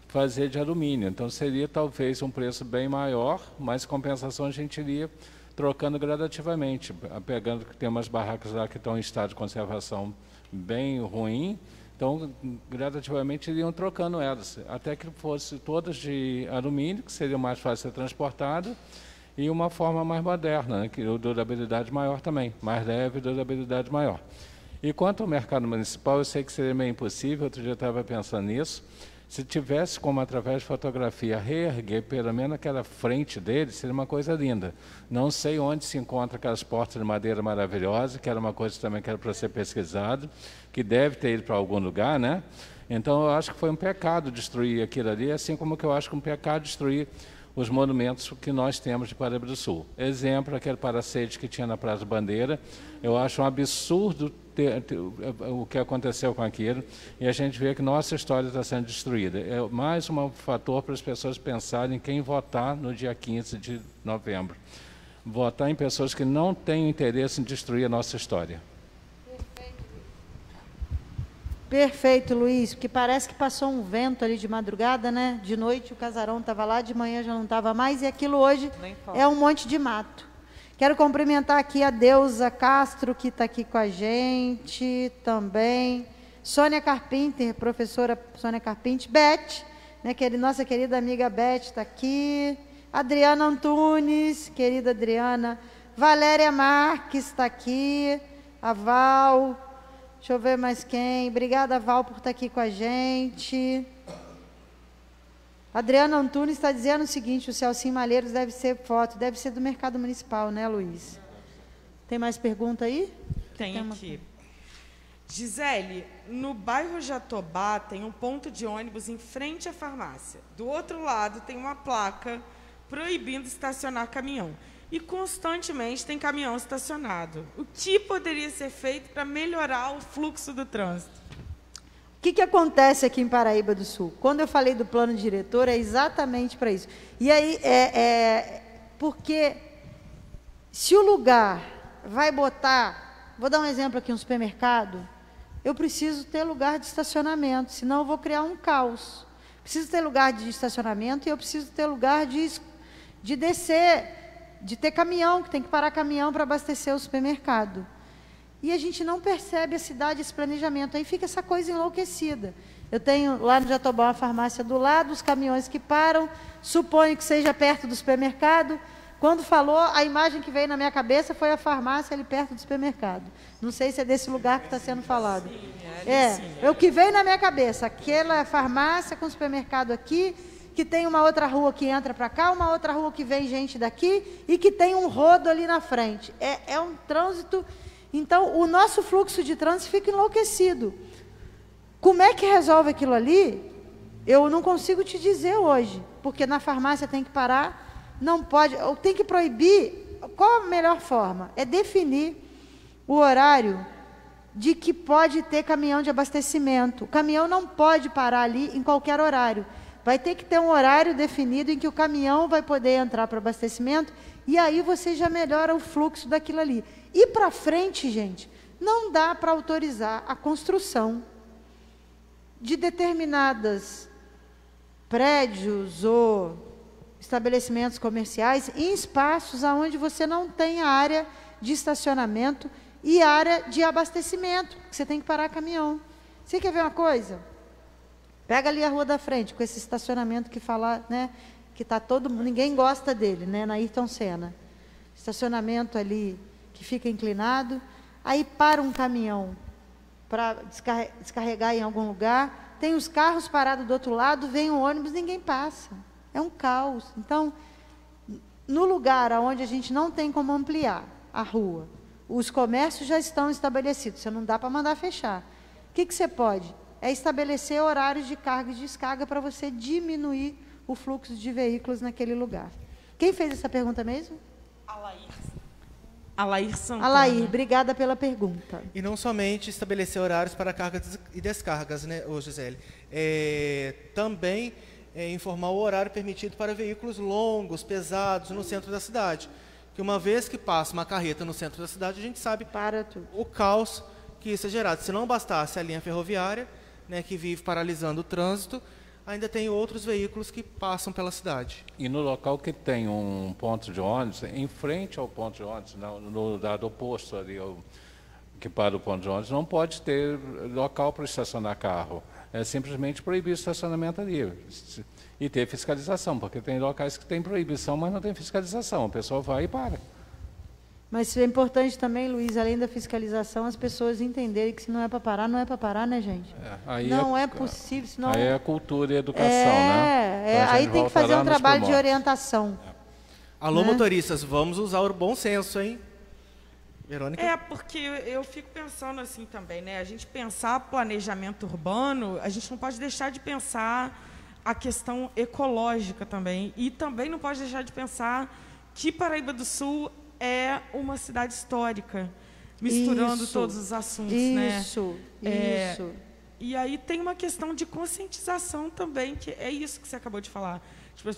Fazer de alumínio. Então, seria talvez um preço bem maior, mas compensação a gente iria trocando gradativamente, pegando que tem umas barracas lá que estão em estado de conservação bem ruim, então gradativamente iriam trocando elas, até que fosse todas de alumínio, que seria mais fácil de ser transportado, e uma forma mais moderna, né, que durabilidade maior também, mais leve e durabilidade maior. E quanto ao mercado municipal, eu sei que seria meio impossível, outro dia eu estava pensando nisso, se tivesse como, através de fotografia, reerguer pelo menos aquela frente dele, seria uma coisa linda. Não sei onde se encontra aquelas portas de madeira maravilhosas, que era uma coisa também que era para ser pesquisado, que deve ter ido para algum lugar, né? Então, eu acho que foi um pecado destruir aquilo ali, assim como que eu acho que um pecado destruir os monumentos que nós temos de Paraíba do Sul. Exemplo, aquele Paracete que tinha na Praça Bandeira, eu acho um absurdo o que aconteceu com aquilo, e a gente vê que nossa história está sendo destruída. É mais um fator para as pessoas pensarem em quem votar no dia 15 de novembro. Votar em pessoas que não têm interesse em destruir a nossa história. Perfeito, Luiz, porque parece que passou um vento ali de madrugada, né? De noite o casarão estava lá, de manhã já não estava mais, e aquilo hoje é um monte de mato. Quero cumprimentar aqui a Deusa Castro, que está aqui com a gente também. Sônia Carpinter, professora Sônia Carpinter. Beth, né, nossa querida amiga Beth está aqui. Adriana Antunes, querida Adriana. Valéria Marques está aqui. A Val. Deixa eu ver mais quem. Obrigada, Val, por estar aqui com a gente. Adriana Antunes está dizendo o seguinte, o Celcinho Malheiros deve ser foto, deve ser do mercado municipal, né, Luiz? Tem mais pergunta aí? Tem aqui. Gisele, no bairro Jatobá tem um ponto de ônibus em frente à farmácia. Do outro lado tem uma placa proibindo estacionar caminhão. E constantemente tem caminhão estacionado. O que poderia ser feito para melhorar o fluxo do trânsito? O que acontece aqui em Paraíba do Sul? Quando eu falei do plano diretor, é exatamente para isso. E aí, porque se o lugar vai botar... Vou dar um exemplo aqui, um supermercado. Eu preciso ter lugar de estacionamento, senão eu vou criar um caos. Preciso ter lugar de estacionamento e eu preciso ter lugar de descer, de ter caminhão, que tem que parar caminhão para abastecer o supermercado. e a gente não percebe a cidade, esse planejamento. Aí fica essa coisa enlouquecida. Eu tenho lá no Jatobá uma farmácia do lado, os caminhões que param, suponho que seja perto do supermercado. Quando falou, a imagem que veio na minha cabeça foi a farmácia ali perto do supermercado. Não sei se é desse lugar que está sendo falado. É o que veio na minha cabeça, aquela farmácia com supermercado aqui, que tem uma outra rua que entra para cá, uma outra rua que vem gente daqui e que tem um rodo ali na frente. É um trânsito. Então, o nosso fluxo de trânsito fica enlouquecido. Como é que resolve aquilo ali? Eu não consigo te dizer hoje, porque na farmácia tem que parar. Não pode, ou tem que proibir. Qual a melhor forma? É definir o horário de que pode ter caminhão de abastecimento. O caminhão não pode parar ali em qualquer horário. Vai ter que ter um horário definido em que o caminhão vai poder entrar para abastecimento e aí você já melhora o fluxo daquilo ali. E para frente, gente, não dá para autorizar a construção de determinados prédios ou estabelecimentos comerciais em espaços onde você não tem área de estacionamento e área de abastecimento, que você tem que parar caminhão. Você quer ver uma coisa? Pega ali a rua da frente, com esse estacionamento que fala, né, que tá ninguém gosta dele, né, na Ayrton Senna. Estacionamento ali que fica inclinado, aí para um caminhão para descarregar em algum lugar, tem os carros parados do outro lado, vem um ônibus, ninguém passa. É um caos. Então, no lugar onde a gente não tem como ampliar a rua, os comércios já estão estabelecidos, você não dá para mandar fechar. O que você pode? É estabelecer horários de carga e descarga para você diminuir o fluxo de veículos naquele lugar. Quem fez essa pergunta mesmo? Alair Santana. Alair, obrigada pela pergunta. E não somente estabelecer horários para cargas e descargas, né, Gisele? Também informar o horário permitido para veículos longos, pesados, no centro da cidade. Que uma vez que passa uma carreta no centro da cidade, a gente sabe o caos que isso é gerado. Se não bastasse a linha ferroviária, né, que vive paralisando o trânsito, ainda tem outros veículos que passam pela cidade. E no local que tem um ponto de ônibus, em frente ao ponto de ônibus, no lado oposto ali, que para o ponto de ônibus, não pode ter local para estacionar carro. É simplesmente proibir o estacionamento ali. E ter fiscalização, porque tem locais que tem proibição, mas não tem fiscalização. A pessoa vai e para. Mas é importante também, Luiz, além da fiscalização, as pessoas entenderem que se não é para parar, não é para parar, né, gente? Não é possível. Senão... Aí é a cultura e a educação, né? Então, aí tem que fazer um trabalho de orientação. Alô, motoristas, vamos usar o bom senso, hein? Verônica? Porque eu fico pensando assim também, né? A gente pensar planejamento urbano, a gente não pode deixar de pensar a questão ecológica também. E também não pode deixar de pensar que Paraíba do Sul é uma cidade histórica, misturando todos os assuntos, né? Isso. E aí tem uma questão de conscientização também, que é isso que você acabou de falar. Tipo,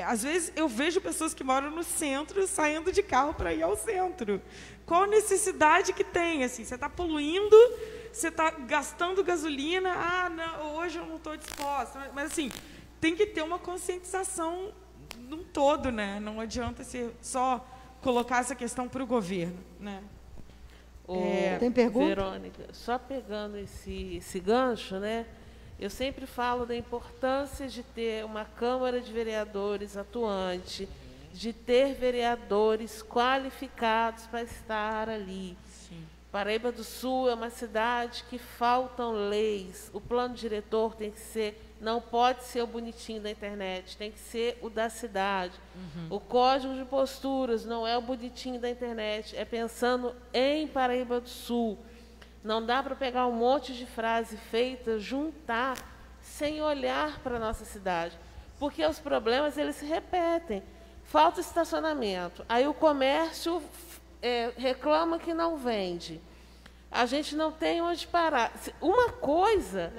às vezes eu vejo pessoas que moram no centro saindo de carro para ir ao centro. Qual a necessidade que tem? Assim, você está poluindo, você está gastando gasolina, não, hoje eu não estou disposta. Mas assim, tem que ter uma conscientização num todo, né? Não adianta ser só colocar essa questão para o governo, né? Tem pergunta? Verônica, só pegando esse gancho, né? Eu sempre falo da importância de ter uma Câmara de Vereadores atuante, de ter vereadores qualificados para estar ali. Sim. Paraíba do Sul é uma cidade que faltam leis. O plano diretor tem que ser, não pode ser o bonitinho da internet, tem que ser o da cidade. O código de posturas não é o bonitinho da internet, é pensando em Paraíba do Sul. Não dá para pegar um monte de frase feita, juntar, sem olhar para a nossa cidade. Porque os problemas, eles se repetem. Falta estacionamento. Aí o comércio reclama que não vende. A gente não tem onde parar. Uma coisa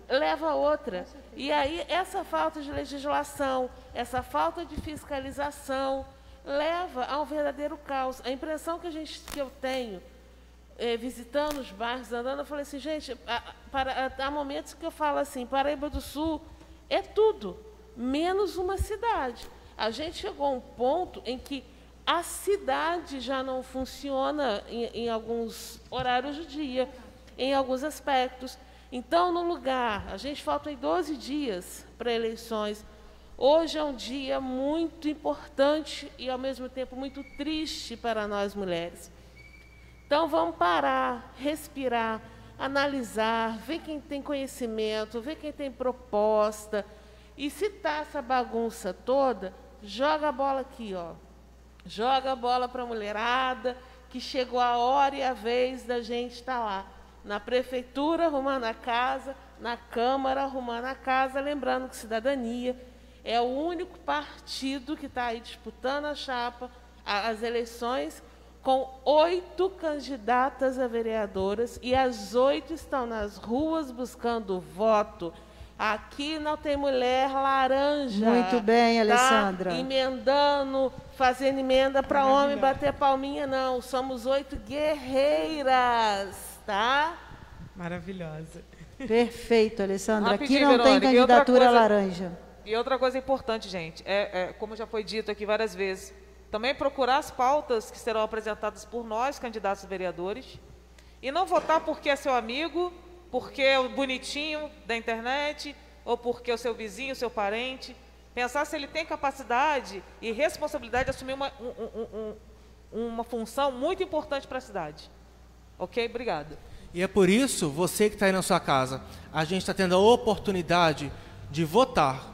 leva a outra. E aí essa falta de legislação, essa falta de fiscalização, leva a um verdadeiro caos. A impressão que eu tenho, visitando os bairros, andando, eu falei assim, gente, há momentos que eu falo assim, Paraíba do Sul é tudo, menos uma cidade. A gente chegou a um ponto em que a cidade já não funciona em alguns horários do dia, em alguns aspectos. Então, no lugar, a gente falta aí 12 dias para eleições. Hoje é um dia muito importante e, ao mesmo tempo, muito triste para nós mulheres. Então, vamos parar, respirar, analisar, ver quem tem conhecimento, ver quem tem proposta. E se está essa bagunça toda, joga a bola aqui, ó. Joga a bola para a mulherada, que chegou a hora e a vez da gente estar lá. Na prefeitura, arrumando a casa, na Câmara, arrumando a casa, lembrando que Cidadania é o único partido que está aí disputando a chapa, as eleições, com 8 candidatas a vereadoras, e as 8 estão nas ruas buscando voto. Aqui não tem mulher laranja. Muito bem, Alessandra. Tá? Emendando, fazendo emenda para homem bater palminha, não. Somos 8 guerreiras, tá? Maravilhosa. Perfeito, Alessandra. Aqui Rapidinho, não tem Verônica, candidatura laranja. E outra coisa importante, gente, como já foi dito aqui várias vezes, também procurar as pautas que serão apresentadas por nós, candidatos vereadores, e não votar porque é seu amigo, porque é o bonitinho da internet, ou porque é o seu vizinho, o seu parente. Pensar se ele tem capacidade e responsabilidade de assumir uma função muito importante para a cidade. Ok? Obrigada. E é por isso, você que está aí na sua casa, a gente está tendo a oportunidade de votar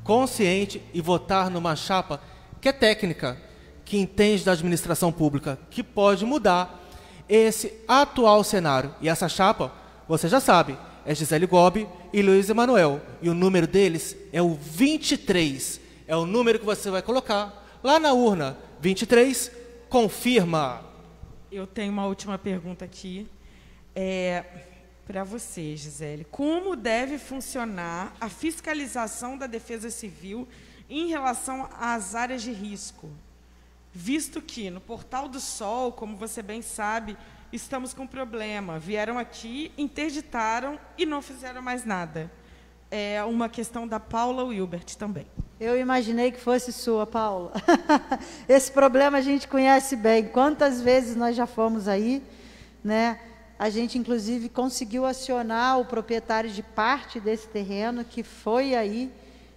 consciente e votar numa chapa que é técnica, que entende da administração pública, que pode mudar esse atual cenário. E essa chapa, você já sabe, é Gisele Gobi e Luiz Emanuel. E o número deles é o 23. É o número que você vai colocar lá na urna. 23, confirma. Eu tenho uma última pergunta aqui. Para você, Gisele. Como deve funcionar a fiscalização da Defesa Civil em relação às áreas de risco? Visto que no Portal do Sol, como você bem sabe, estamos com problema. Vieram aqui, interditaram e não fizeram mais nada. É uma questão da Paula Wilbert também. Eu imaginei que fosse sua, Paula. Esse problema a gente conhece bem. Quantas vezes nós já fomos aí, né? A gente, inclusive, conseguiu acionar o proprietário de parte desse terreno, que foi aí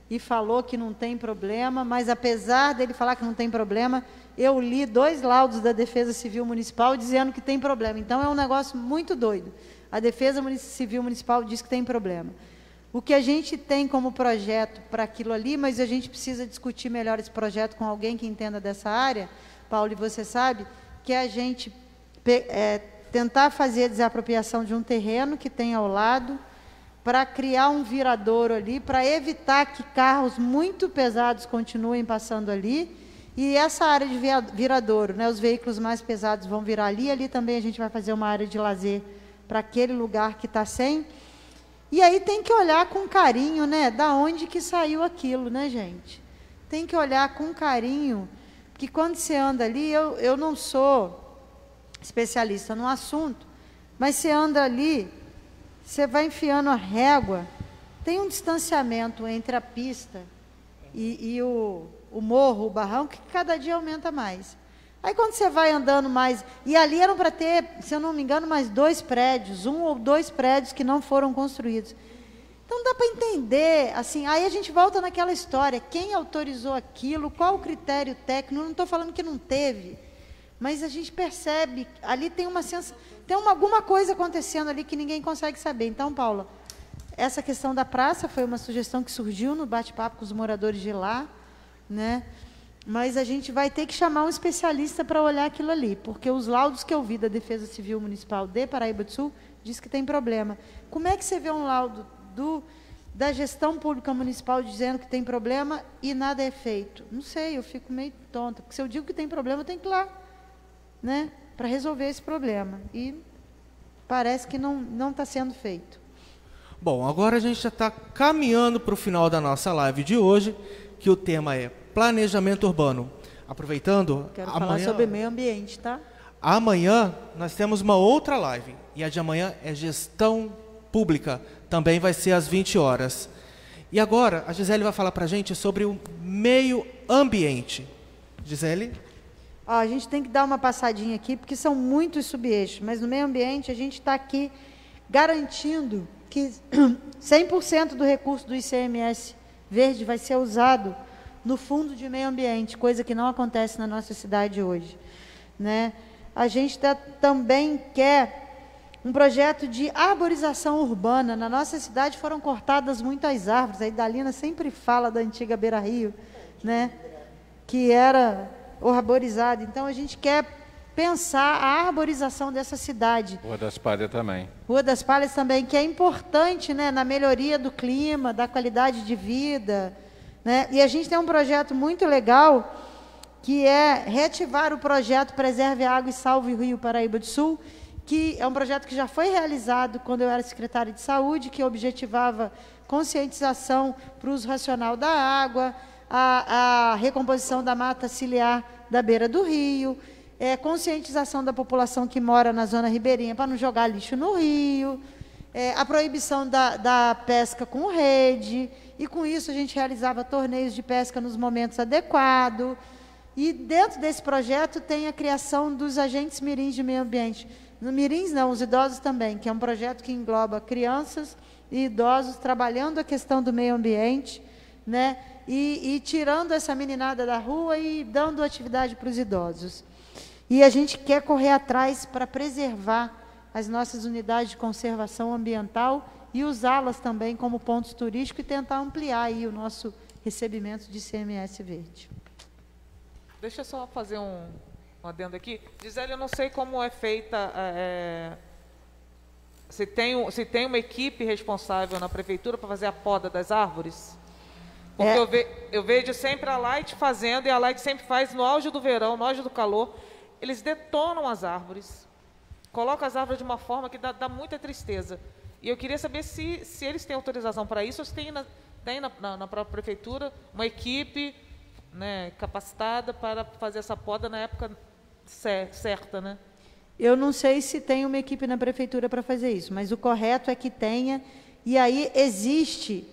e falou que não tem problema, mas, apesar dele falar que não tem problema, eu li 2 laudos da Defesa Civil Municipal dizendo que tem problema. Então, é um negócio muito doido. A Defesa Civil Municipal diz que tem problema. O que a gente tem como projeto para aquilo ali, mas a gente precisa discutir melhor esse projeto com alguém que entenda dessa área, Paulo, e você sabe, que é a gente tentar fazer a desapropriação de um terreno que tem ao lado, para criar um viradouro ali, para evitar que carros muito pesados continuem passando ali, e essa área de viradouro, né, os veículos mais pesados vão virar ali, ali também a gente vai fazer uma área de lazer para aquele lugar que está sem. E aí tem que olhar com carinho, né, da onde que saiu aquilo, né, gente? Tem que olhar com carinho, que quando você anda ali, eu não sou especialista no assunto, mas você anda ali, você vai enfiando a régua, tem um distanciamento entre a pista e o morro, o barranco, que cada dia aumenta mais. Aí quando você vai andando mais, e ali eram para ter, se eu não me engano, mais 2 prédios, 1 ou 2 prédios que não foram construídos. Então dá para entender, assim, aí a gente volta naquela história, quem autorizou aquilo, qual o critério técnico, não estou falando que não teve, mas a gente percebe, ali tem alguma coisa acontecendo ali que ninguém consegue saber. Então, Paula, essa questão da praça foi uma sugestão que surgiu no bate-papo com os moradores de lá, né? Mas a gente vai ter que chamar um especialista para olhar aquilo ali, porque os laudos que eu vi da Defesa Civil Municipal de Paraíba do Sul diz que tem problema. Como é que você vê um laudo da gestão pública municipal dizendo que tem problema e nada é feito? Não sei, eu fico meio tonta, porque se eu digo que tem problema, eu tenho que ir lá, né, para resolver esse problema. E parece que não está sendo feito. Bom, agora a gente já está caminhando para o final da nossa live de hoje, que o tema é planejamento urbano. Aproveitando, quero falar sobre meio ambiente, tá? Amanhã nós temos uma outra live, e a de amanhã é gestão pública, também vai ser às 20 horas. E agora a Gisele vai falar para a gente sobre o meio ambiente. Gisele? Ó, a gente tem que dar uma passadinha aqui, porque são muitos subeixos, mas no meio ambiente a gente está aqui garantindo que 100% do recurso do ICMS verde vai ser usado no fundo de meio ambiente, coisa que não acontece na nossa cidade hoje, né? A gente também quer um projeto de arborização urbana. Na nossa cidade foram cortadas muitas árvores, a Idalina sempre fala da antiga Beira Rio, né? Que era arborizada. Então, a gente quer pensar a arborização dessa cidade. Rua das Palhas também. Rua das Palhas também, que é importante, né, na melhoria do clima, da qualidade de vida, né? E a gente tem um projeto muito legal, que é reativar o projeto Preserve a Água e Salve o Rio Paraíba do Sul, que é um projeto que já foi realizado quando eu era secretária de Saúde, que objetivava conscientização para o uso racional da água, a recomposição da mata ciliar da beira do rio, conscientização da população que mora na zona ribeirinha para não jogar lixo no rio, a proibição da pesca com rede, e com isso a gente realizava torneios de pesca nos momentos adequados. E dentro desse projeto tem a criação dos agentes mirins de meio ambiente. No mirins não, os idosos também, que é um projeto que engloba crianças e idosos trabalhando a questão do meio ambiente, né? E tirando essa meninada da rua e dando atividade para os idosos. E a gente quer correr atrás para preservar as nossas unidades de conservação ambiental e usá-las também como pontos turísticos e tentar ampliar aí o nosso recebimento de ICMS verde. Deixa eu só fazer um adendo aqui. Gisele, eu não sei como é feita, se tem uma equipe responsável na prefeitura para fazer a poda das árvores. Porque eu vejo sempre a Light fazendo, e a Light sempre faz no auge do verão, no auge do calor. Eles detonam as árvores, colocam as árvores de uma forma que dá muita tristeza. E eu queria saber se eles têm autorização para isso, ou se tem na própria prefeitura uma equipe, né, capacitada para fazer essa poda na época certa, né? Eu não sei se tem uma equipe na prefeitura para fazer isso, mas o correto é que tenha, e aí existe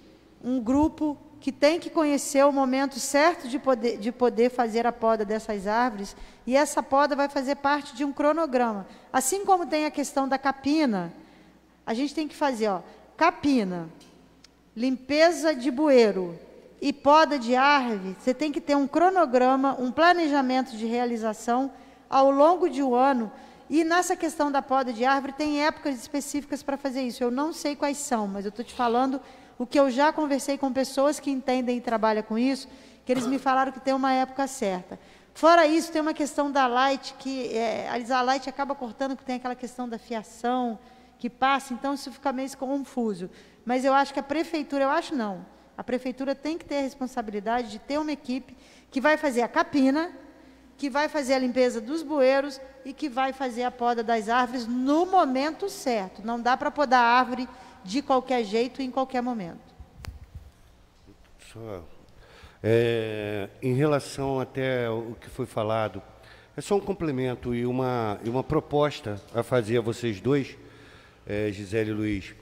um grupo que tem que conhecer o momento certo de poder fazer a poda dessas árvores, e essa poda vai fazer parte de um cronograma. Assim como tem a questão da capina, a gente tem que fazer, capina, limpeza de bueiro e poda de árvore. Você tem que ter um cronograma, um planejamento de realização ao longo de um ano. E nessa questão da poda de árvore, tem épocas específicas para fazer isso. Eu não sei quais são, mas eu estou te falando o que eu já conversei com pessoas que entendem e trabalham com isso, que eles me falaram que tem uma época certa. Fora isso, tem uma questão da Light, que a Light acaba cortando, porque tem aquela questão da fiação que passa, então isso fica meio confuso. Mas eu acho que a prefeitura, a prefeitura tem que ter a responsabilidade de ter uma equipe que vai fazer a capina, que vai fazer a limpeza dos bueiros e que vai fazer a poda das árvores no momento certo. Não dá para podar a árvore de qualquer jeito e em qualquer momento. Em relação até o que foi falado, é só um complemento e uma proposta a fazer a vocês dois, Gisele e Luiz,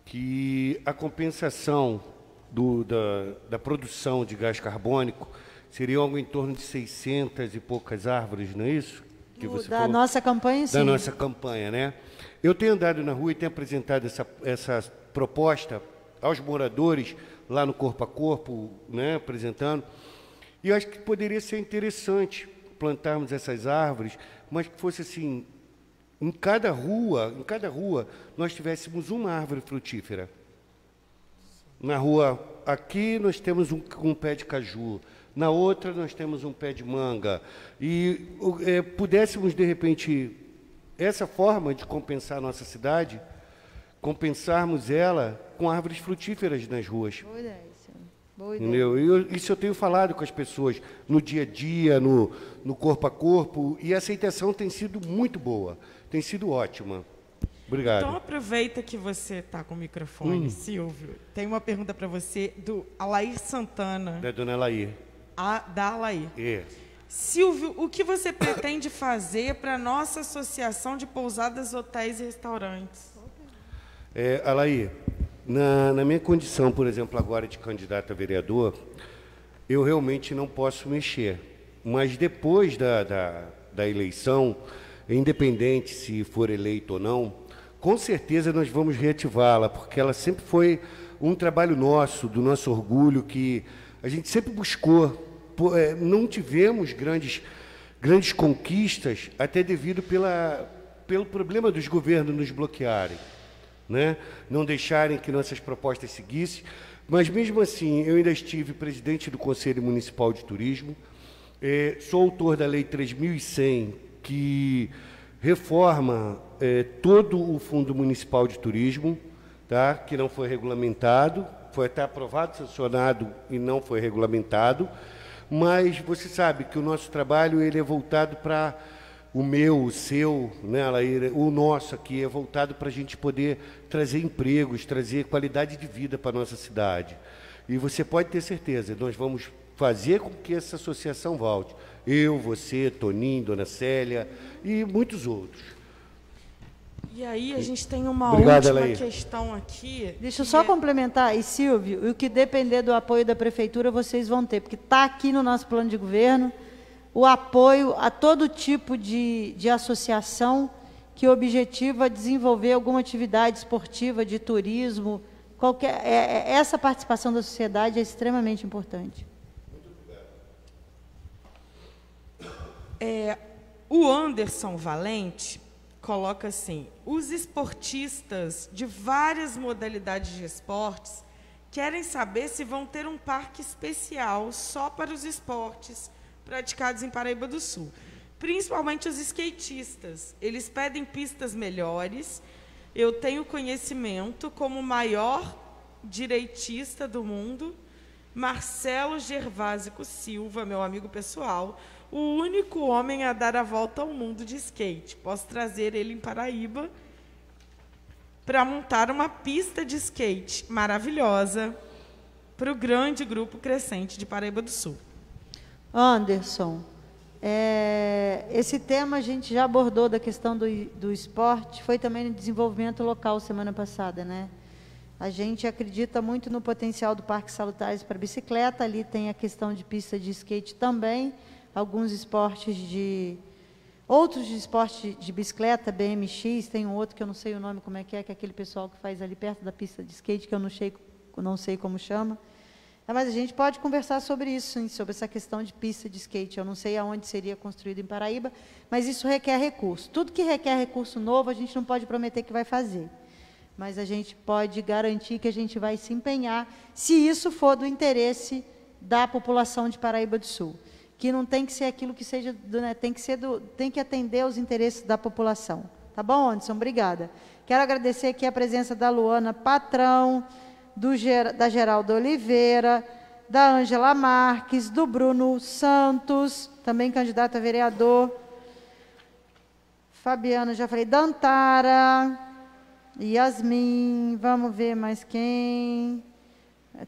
que a compensação da produção de gás carbônico seria algo em torno de 600 e poucas árvores, não é isso? Que você falou? Nossa campanha, sim. Da nossa campanha, né? Eu tenho andado na rua e tenho apresentado essa proposta aos moradores, lá no Corpo a Corpo, né, apresentando, e eu acho que poderia ser interessante plantarmos essas árvores, mas que fosse assim, em cada rua nós tivéssemos uma árvore frutífera. Na rua aqui nós temos um pé de caju, na outra nós temos um pé de manga, e pudéssemos, de repente, essa forma de compensar a nossa cidade, compensarmos ela com árvores frutíferas nas ruas. Boa ideia, boa ideia. Entendeu? Isso eu tenho falado com as pessoas no dia a dia, no Corpo a Corpo, e a aceitação tem sido muito boa, tem sido ótima. Obrigado. Então aproveita que você está com o microfone, Silvio. Tem uma pergunta para você do Alair Santana. Da dona Alair. Da Alair. Silvio, o que você pretende fazer para a nossa associação de pousadas, hotéis e restaurantes? Alair, na minha condição, por exemplo, agora de candidato a vereador, eu realmente não posso mexer mas depois da eleição, independente se for eleito ou não, com certeza nós vamos reativá-la, porque ela sempre foi um trabalho nosso, do nosso orgulho, que a gente sempre buscou. Não tivemos grandes conquistas, até devido pelo problema dos governos nos bloquearem, né? Não deixarem que nossas propostas seguissem. Mas, mesmo assim, eu ainda estive presidente do Conselho Municipal de Turismo, sou autor da Lei 3.100, que reforma todo o Fundo Municipal de Turismo, tá? Que não foi regulamentado, foi até aprovado, sancionado e não foi regulamentado, mas você sabe que o nosso trabalho ele é voltado para o meu, o seu, né, Laíra, o nosso aqui é voltado para a gente poder trazer empregos, trazer qualidade de vida para a nossa cidade. E você pode ter certeza, nós vamos fazer com que essa associação volte. Eu, você, Toninho, Dona Célia e muitos outros. E aí a gente tem uma Obrigado, última Laíra. questão aqui. Deixa eu só complementar. E, Silvio, o que depender do apoio da Prefeitura, vocês vão ter, porque está aqui no nosso plano de governo o apoio a todo tipo de associação que objetiva desenvolver alguma atividade esportiva, de turismo, essa participação da sociedade é extremamente importante. O Anderson Valente coloca assim: os esportistas de várias modalidades de esportes querem saber se vão ter um parque especial só para os esportes praticados em Paraíba do Sul. Principalmente os skatistas. Eles pedem pistas melhores. Eu tenho conhecimento como o maior direitista do mundo, Marcelo Gervásico Silva, meu amigo pessoal, o único homem a dar a volta ao mundo de skate. Posso trazer ele em Paraíba para montar uma pista de skate maravilhosa para o grande grupo crescente de Paraíba do Sul. Anderson, esse tema a gente já abordou da questão do esporte, foi também no desenvolvimento local semana passada, né? A gente acredita muito no potencial do Parque Salutares para bicicleta, ali tem a questão de pista de skate também, alguns esportes outros de esporte de bicicleta, BMX, tem um outro que eu não sei o nome como é que é aquele pessoal que faz ali perto da pista de skate, que eu não sei como chama. Mas a gente pode conversar sobre isso, hein, sobre essa questão de pista de skate. Eu não sei aonde seria construído em Paraíba, mas isso requer recurso. Tudo que requer recurso novo, a gente não pode prometer que vai fazer. Mas a gente pode garantir que a gente vai se empenhar, se isso for do interesse da população de Paraíba do Sul. Que não tem que ser aquilo que seja, né, tem que atender aos interesses da população. Tá bom, Anderson? Obrigada. Quero agradecer aqui a presença da Luana Patrão, da Geralda Oliveira, da Ângela Marques, do Bruno Santos, também candidato a vereador, Fabiana, já falei, Dantara, Yasmin, vamos ver mais quem,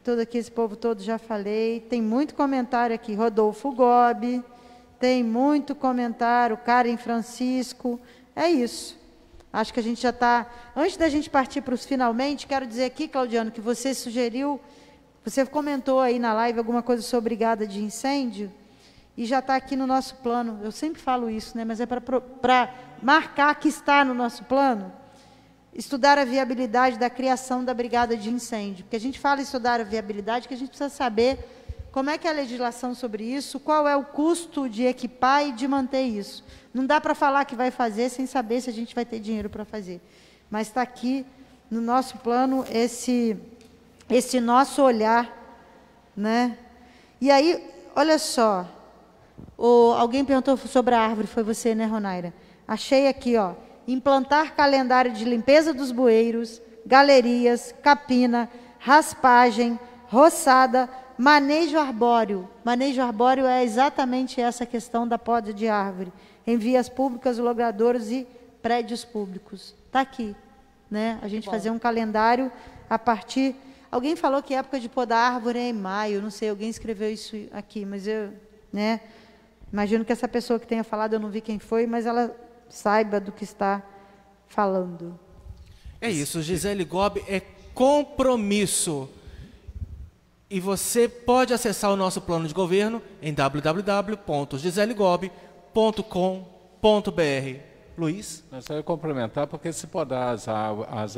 todo aqui, esse povo todo já falei, tem muito comentário aqui, Rodolfo Gobi, tem muito comentário, Karen Francisco, é isso. Acho que a gente já está... Antes da gente partir para os finalmente, quero dizer aqui, Claudiano, que você sugeriu, você comentou aí na live alguma coisa sobre brigada de incêndio, e já está aqui no nosso plano. Eu sempre falo isso, né? Mas é para marcar que está no nosso plano, estudar a viabilidade da criação da brigada de incêndio. Porque a gente fala em estudar a viabilidade, que a gente precisa saber como é que é a legislação sobre isso, qual é o custo de equipar e de manter isso. Não dá para falar que vai fazer sem saber se a gente vai ter dinheiro para fazer. Mas está aqui no nosso plano esse nosso olhar, né? E aí, olha só, alguém perguntou sobre a árvore, foi você, né, Ronaira? Achei aqui, ó, implantar calendário de limpeza dos bueiros, galerias, capina, raspagem, roçada, manejo arbóreo. Manejo arbóreo é exatamente essa questão da poda de árvore, em vias públicas, logradouros e prédios públicos. Está aqui, né? A gente fazer um calendário a partir... Alguém falou que a época de podar árvore é em maio, não sei, alguém escreveu isso aqui, mas eu, né? Imagino que essa pessoa que tenha falado, eu não vi quem foi, mas ela saiba do que está falando. É isso, Gisele Gobi, é compromisso. E você pode acessar o nosso plano de governo em www.giselegobi.com.br. Luiz? Eu só ia complementar, porque se podar as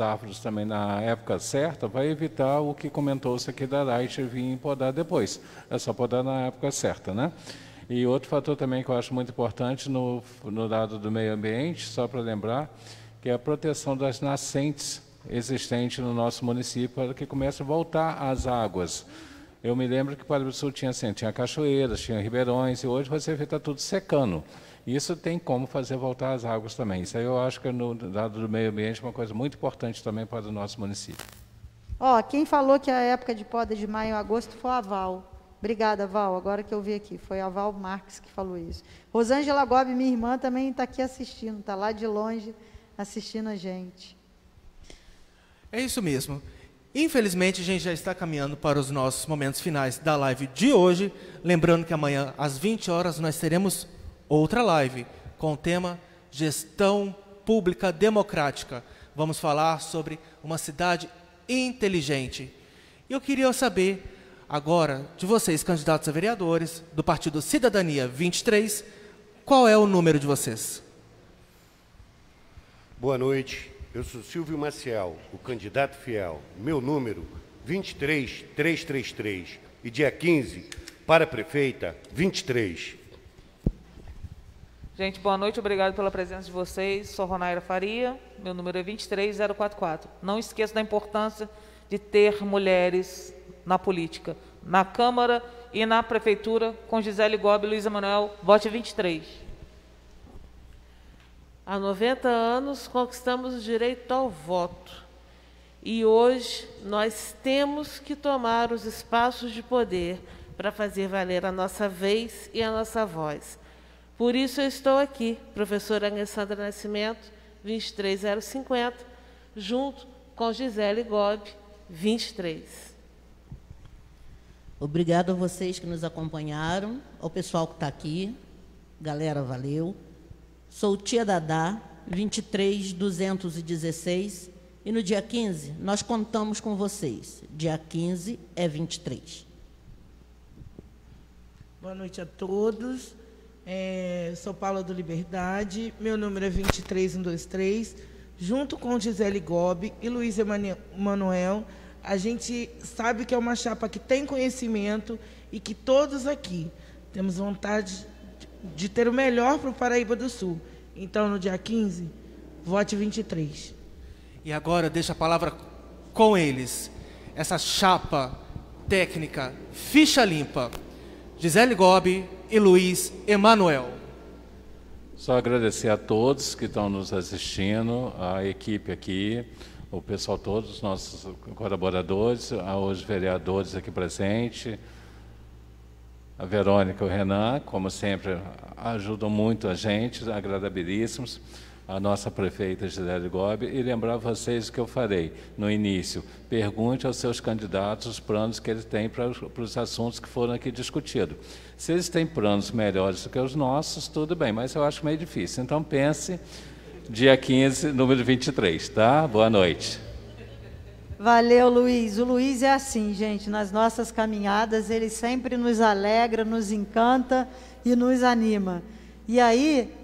árvores também na época certa, vai evitar o que comentou-se aqui da Light vir podar depois. É só podar na época certa, né? E outro fator também que eu acho muito importante no lado do meio ambiente, só para lembrar, que é a proteção das nascentes existentes no nosso município, para que comece a voltar as águas. Eu me lembro que o Paraíba do Sul tinha cachoeiras, tinha ribeirões, e hoje você vê está tudo secando. Isso tem como fazer voltar as águas também. Isso aí eu acho que no lado do meio ambiente é uma coisa muito importante também para o nosso município. Ó, quem falou que a época de poda de maio a agosto foi a Val. Obrigada, Val, agora que eu vi aqui. Foi a Val Marques que falou isso. Rosângela Gobi, minha irmã, também está aqui assistindo, está lá de longe assistindo a gente. É isso mesmo. Infelizmente, a gente já está caminhando para os nossos momentos finais da live de hoje. Lembrando que amanhã, às 20 horas, nós teremos outra live com o tema Gestão Pública Democrática. Vamos falar sobre uma cidade inteligente. E eu queria saber agora de vocês, candidatos a vereadores, do Partido Cidadania 23, qual é o número de vocês? Boa noite, eu sou Silvio Maciel, o candidato fiel. Meu número, 23333. E dia 15, para a prefeita, 23. Gente, boa noite, obrigado pela presença de vocês. Sou Ronaira Faria, meu número é 23044. Não esqueça da importância de ter mulheres na política, na Câmara e na Prefeitura, com Gisele Gobi e Luiz Emanuel, vote 23. Há 90 anos conquistamos o direito ao voto. E hoje nós temos que tomar os espaços de poder para fazer valer a nossa vez e a nossa voz. Por isso eu estou aqui, professora Alessandra Nascimento, 23050, junto com Gisele Gobi, 23. Obrigado a vocês que nos acompanharam, ao pessoal que está aqui. Galera, valeu. Sou tia Dadá, 23216, e no dia 15 nós contamos com vocês. Dia 15 é 23. Boa noite a todos. Sou Paula do Liberdade, meu número é 23123. Junto com Gisele Gobi e Luiz Emanuel, a gente sabe que é uma chapa que tem conhecimento e que todos aqui temos vontade de ter o melhor para o Paraíba do Sul. Então, no dia 15, vote 23. E agora deixa a palavra com eles. Essa chapa técnica, ficha limpa. Gisele Gobi e Luiz Emanuel. Só agradecer a todos que estão nos assistindo, a equipe aqui, o pessoal todos, os nossos colaboradores, aos vereadores aqui presentes, a Verônica e o Renan, como sempre, ajudam muito a gente, agradabilíssimos, a nossa prefeita Gisele Gobi, e lembrar vocês o que eu farei no início. Pergunte aos seus candidatos os planos que eles têm para os assuntos que foram aqui discutidos. Se eles têm planos melhores do que os nossos, tudo bem, mas eu acho meio difícil. Então pense, dia 15, número 23, tá? Boa noite. Valeu, Luiz. O Luiz é assim, gente, nas nossas caminhadas, ele sempre nos alegra, nos encanta e nos anima. E aí,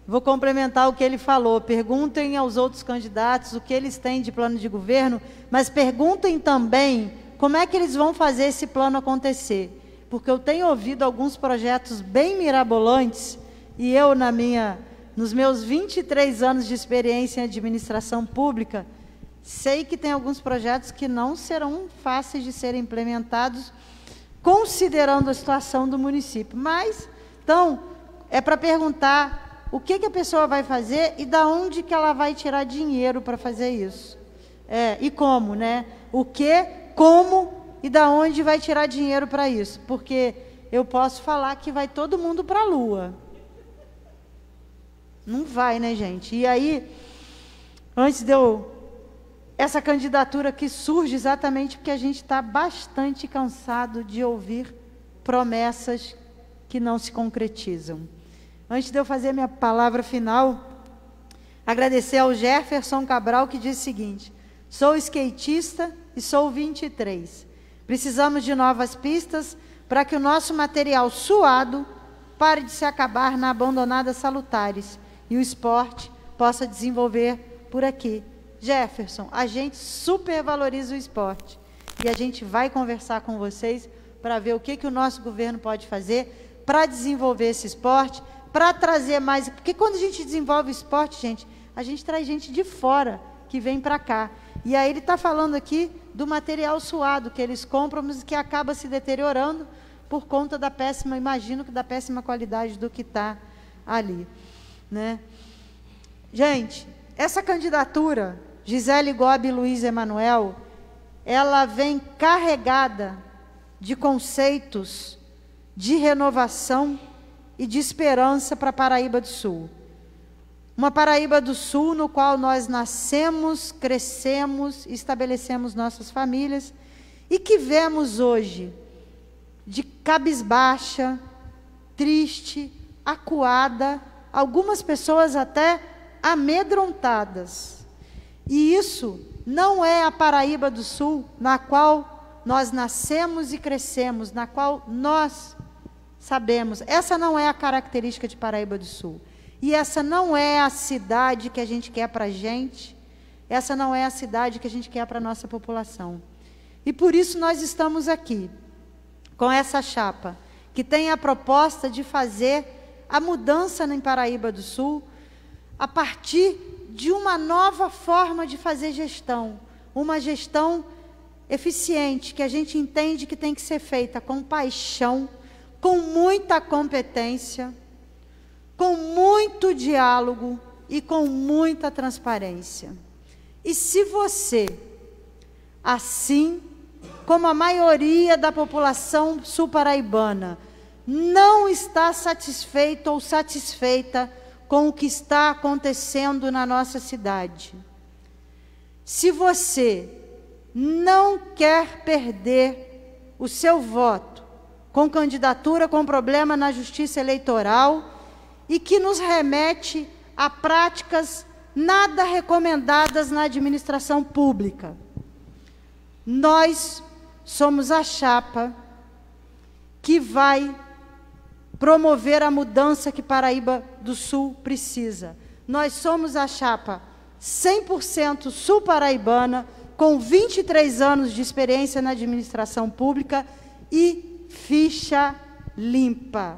vou complementar o que ele falou. Perguntem aos outros candidatos o que eles têm de plano de governo, mas perguntem também como é que eles vão fazer esse plano acontecer. Porque eu tenho ouvido alguns projetos bem mirabolantes, e eu, nos meus 23 anos de experiência em administração pública, sei que tem alguns projetos que não serão fáceis de serem implementados, considerando a situação do município. Mas, então, é para perguntar o que a pessoa vai fazer e da onde que ela vai tirar dinheiro para fazer isso. E como, né? O que, como e da onde vai tirar dinheiro para isso. Porque eu posso falar que vai todo mundo para a Lua. Não vai, né, gente? E aí, antes de eu... Essa candidatura que surge exatamente porque a gente está bastante cansado de ouvir promessas que não se concretizam. Antes de eu fazer minha palavra final, agradecer ao Jefferson Cabral, que diz o seguinte: sou skatista e sou 23. Precisamos de novas pistas para que o nosso material suado pare de se acabar na abandonada salutares e o esporte possa desenvolver por aqui. Jefferson, a gente supervaloriza o esporte e a gente vai conversar com vocês para ver o que o nosso governo pode fazer para desenvolver esse esporte, para trazer mais... Porque quando a gente desenvolve o esporte, gente, a gente traz gente de fora que vem para cá. E aí ele está falando aqui do material suado que eles compram, mas que acaba se deteriorando por conta da péssima, imagino que da péssima qualidade do que está ali, né? Gente, essa candidatura, Gisele Gobi e Luiz Emanuel, ela vem carregada de conceitos de renovação e de esperança para a Paraíba do Sul. Uma Paraíba do Sul no qual nós nascemos, crescemos, estabelecemos nossas famílias e que vemos hoje de cabisbaixa, triste, acuada, algumas pessoas até amedrontadas. E isso não é a Paraíba do Sul na qual nós nascemos e crescemos, na qual nós sabemos. Essa não é a característica de Paraíba do Sul. E essa não é a cidade que a gente quer para a gente, essa não é a cidade que a gente quer para a nossa população. E por isso nós estamos aqui, com essa chapa, que tem a proposta de fazer a mudança em Paraíba do Sul, a partir de uma nova forma de fazer gestão, uma gestão eficiente, que a gente entende que tem que ser feita com paixão, com muita competência, com muito diálogo e com muita transparência. E se você, assim como a maioria da população sul-paraibana, não está satisfeito ou satisfeita com o que está acontecendo na nossa cidade, se você não quer perder o seu voto com candidatura com problema na justiça eleitoral e que nos remete a práticas nada recomendadas na administração pública, nós somos a chapa que vai promover a mudança que Paraíba do Sul precisa. Nós somos a chapa 100% sul-paraibana, com 23 anos de experiência na administração pública e ficha limpa.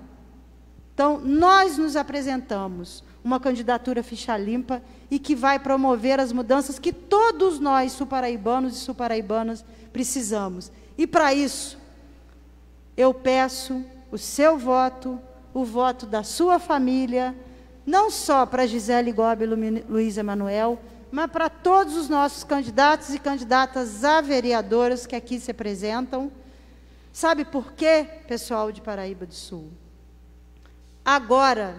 Então, nós nos apresentamos uma candidatura ficha limpa e que vai promover as mudanças que todos nós, sul-paraibanos e sul-paraibanas, precisamos. E, para isso, eu peço o seu voto, o voto da sua família, não só para Gisele Gobi e Luiz Emanuel, mas para todos os nossos candidatos e candidatas a vereadoras que aqui se apresentam. Sabe por quê, pessoal de Paraíba do Sul? Agora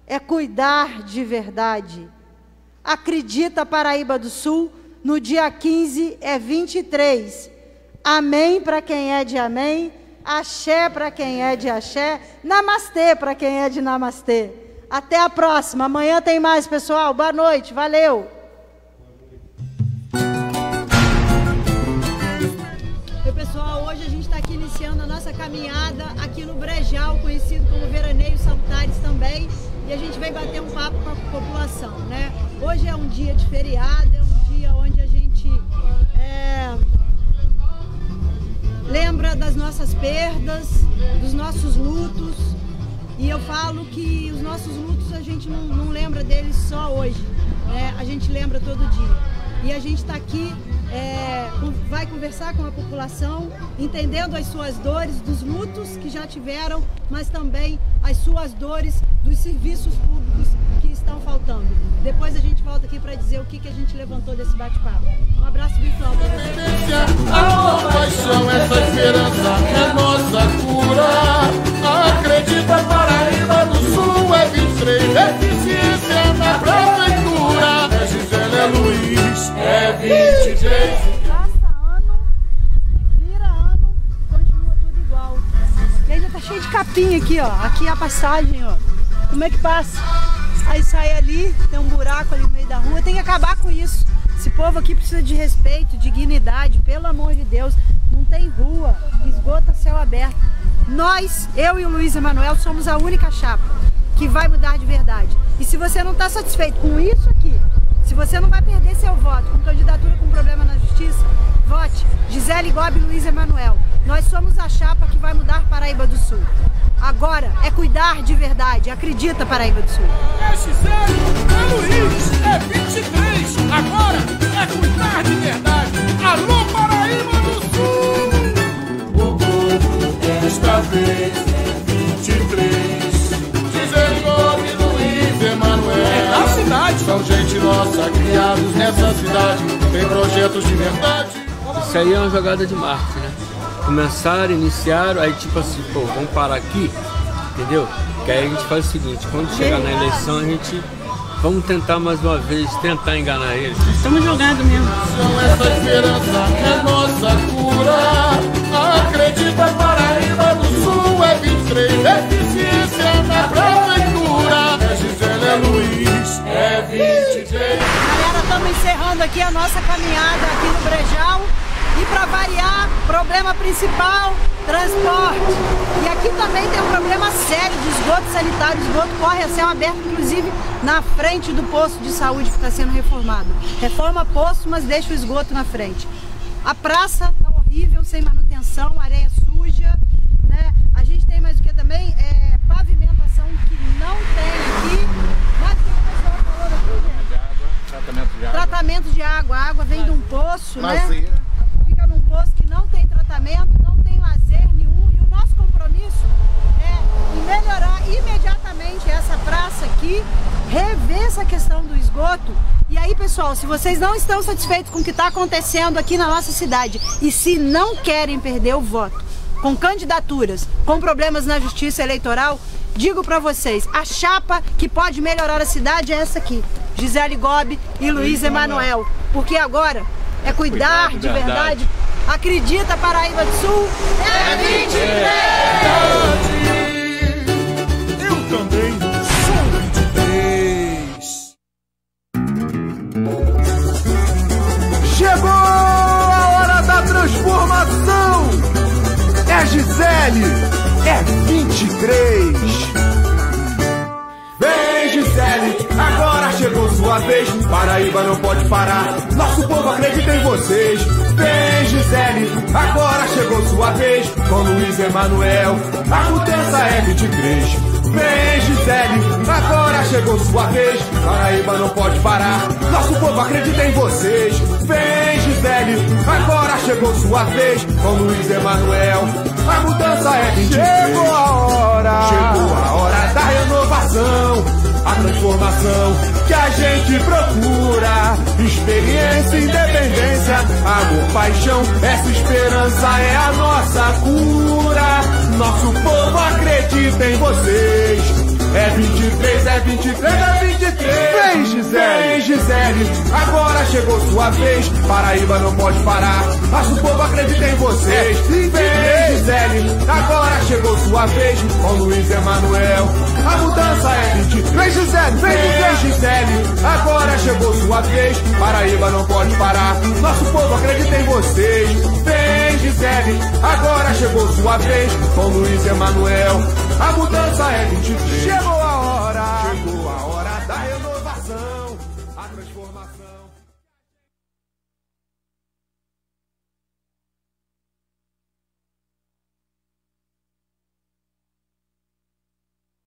é cuidar de verdade. Acredita, Paraíba do Sul, no dia 15 é 23. Amém para quem é de amém, axé para quem é de axé, namastê para quem é de namastê. Até a próxima. Amanhã tem mais, pessoal. Boa noite. Valeu. Oi, pessoal. Hoje a gente está aqui iniciando a nossa caminhada aqui no Brejal, conhecido como Veraneio Salutares também. E a gente vem bater um papo com a população, né? Hoje é um dia de feriado, é um dia onde a gente lembra das nossas perdas, dos nossos lutos. E eu falo que os nossos lutos a gente não lembra deles só hoje, né? A gente lembra todo dia. E a gente está aqui, vai conversar com a população, entendendo as suas dores, dos lutos que já tiveram, mas também as suas dores dos serviços públicos que estão faltando. Depois a gente volta aqui para dizer o que a gente levantou desse bate-papo. Um abraço virtual para vocês. A paixão, essa esperança é nossa cura. Acredita, Paraíba do Sul é 23, eficiência na prefeitura. É Gisele, é Luiz, é 23. Passa ano, vira ano e continua tudo igual. E ainda tá cheio de capim aqui, ó. Aqui é a passagem, ó. Como é que passa? Aí sai ali, tem um buraco ali no meio da rua. Tem que acabar com isso. Esse povo aqui precisa de respeito, dignidade, pelo amor de Deus. Não não tem rua, esgoto a céu aberto. Nós, eu e o Luiz Emanuel, somos a única chapa que vai mudar de verdade. E se você não está satisfeito com isso aqui, se você não vai perder seu voto com candidatura com problema na justiça, vote Gisele Gobi e Luiz Emanuel. Nós somos a chapa que vai mudar Paraíba do Sul. Agora é cuidar de verdade. Acredita, Paraíba do Sul. É Gisele, é Luiz, é 23. Agora é cuidar de verdade. Alô, Paraíba do Sul. O povo desta vez é 23. Gisele Gobi, Luiz Emanuel. É da cidade. São gente nossa, criados nessa cidade. Tem projetos de verdade. Isso aí é uma jogada de marketing, né? Começaram, iniciaram, aí tipo assim, pô, vamos parar aqui, entendeu? Que aí a gente faz o seguinte, quando chegar na eleição a gente, vamos tentar mais uma vez, tentar enganar eles. Estamos jogados mesmo. Essa esperança é nossa cura. Acredita, Paraíba do Sul é 23. Eficiência na prefeitura. É Gisele, é Luiz, é 23. Galera, estamos encerrando aqui a nossa caminhada aqui no Brejal. E para variar, problema principal, transporte. E aqui também tem um problema sério de esgoto sanitário. O esgoto corre a céu aberto, inclusive na frente do posto de saúde que está sendo reformado. Reforma posto, mas deixa o esgoto na frente. A praça está horrível, sem manutenção, areia suja, né? A gente tem mais o que também? Pavimentação que não tem aqui. Mas o que o pessoal falou aqui, gente? Tratamento de água. Tratamento de água. A água vem de um poço, né? Fica num poço que não tem tratamento, não tem lazer nenhum. E o nosso compromisso é melhorar imediatamente essa praça aqui, rever essa questão do esgoto. E aí, pessoal, se vocês não estão satisfeitos com o que está acontecendo aqui na nossa cidade e se não querem perder o voto com candidaturas, com problemas na justiça eleitoral, digo para vocês, a chapa que pode melhorar a cidade é essa aqui, Gisele Gobi e Luiz Emanuel. Porque agora é cuidar de verdade. Acredita, Paraíba do Sul, é 23! Eu também sou 23. Chegou a hora da transformação! É Gisele, é 23. Vem, Gisele, agora chegou sua vez. Paraíba não pode parar, nosso povo acredita em vocês. Vem, Gisele, agora chegou sua vez. Com Luiz Emanuel, a mudança é 23. Vem, Gisele, agora chegou sua vez. Paraíba não pode parar, nosso povo acredita em vocês. Vem, Gisele, agora chegou sua vez. Com Luiz Emanuel, a mudança é 23. Chegou a hora da renovação, a transformação que a gente procura. Experiência, independência, amor, paixão, essa esperança é a nossa cura. Nosso povo acredita em vocês. É 23, é 23, é 23. Vem, Gisele, vem, Gisele, agora chegou sua vez. Paraíba não pode parar, nosso povo acredita em vocês. Vem, Gisele, agora chegou sua vez. Com Luiz Emanuel, a mudança é 23. Vem, Gisele, vem, Gisele, agora chegou sua vez. Paraíba não pode parar, nosso povo acredita em vocês. Vem, Gisele, agora chegou sua vez. Com Luiz Emanuel, a mudança é 23. Chegou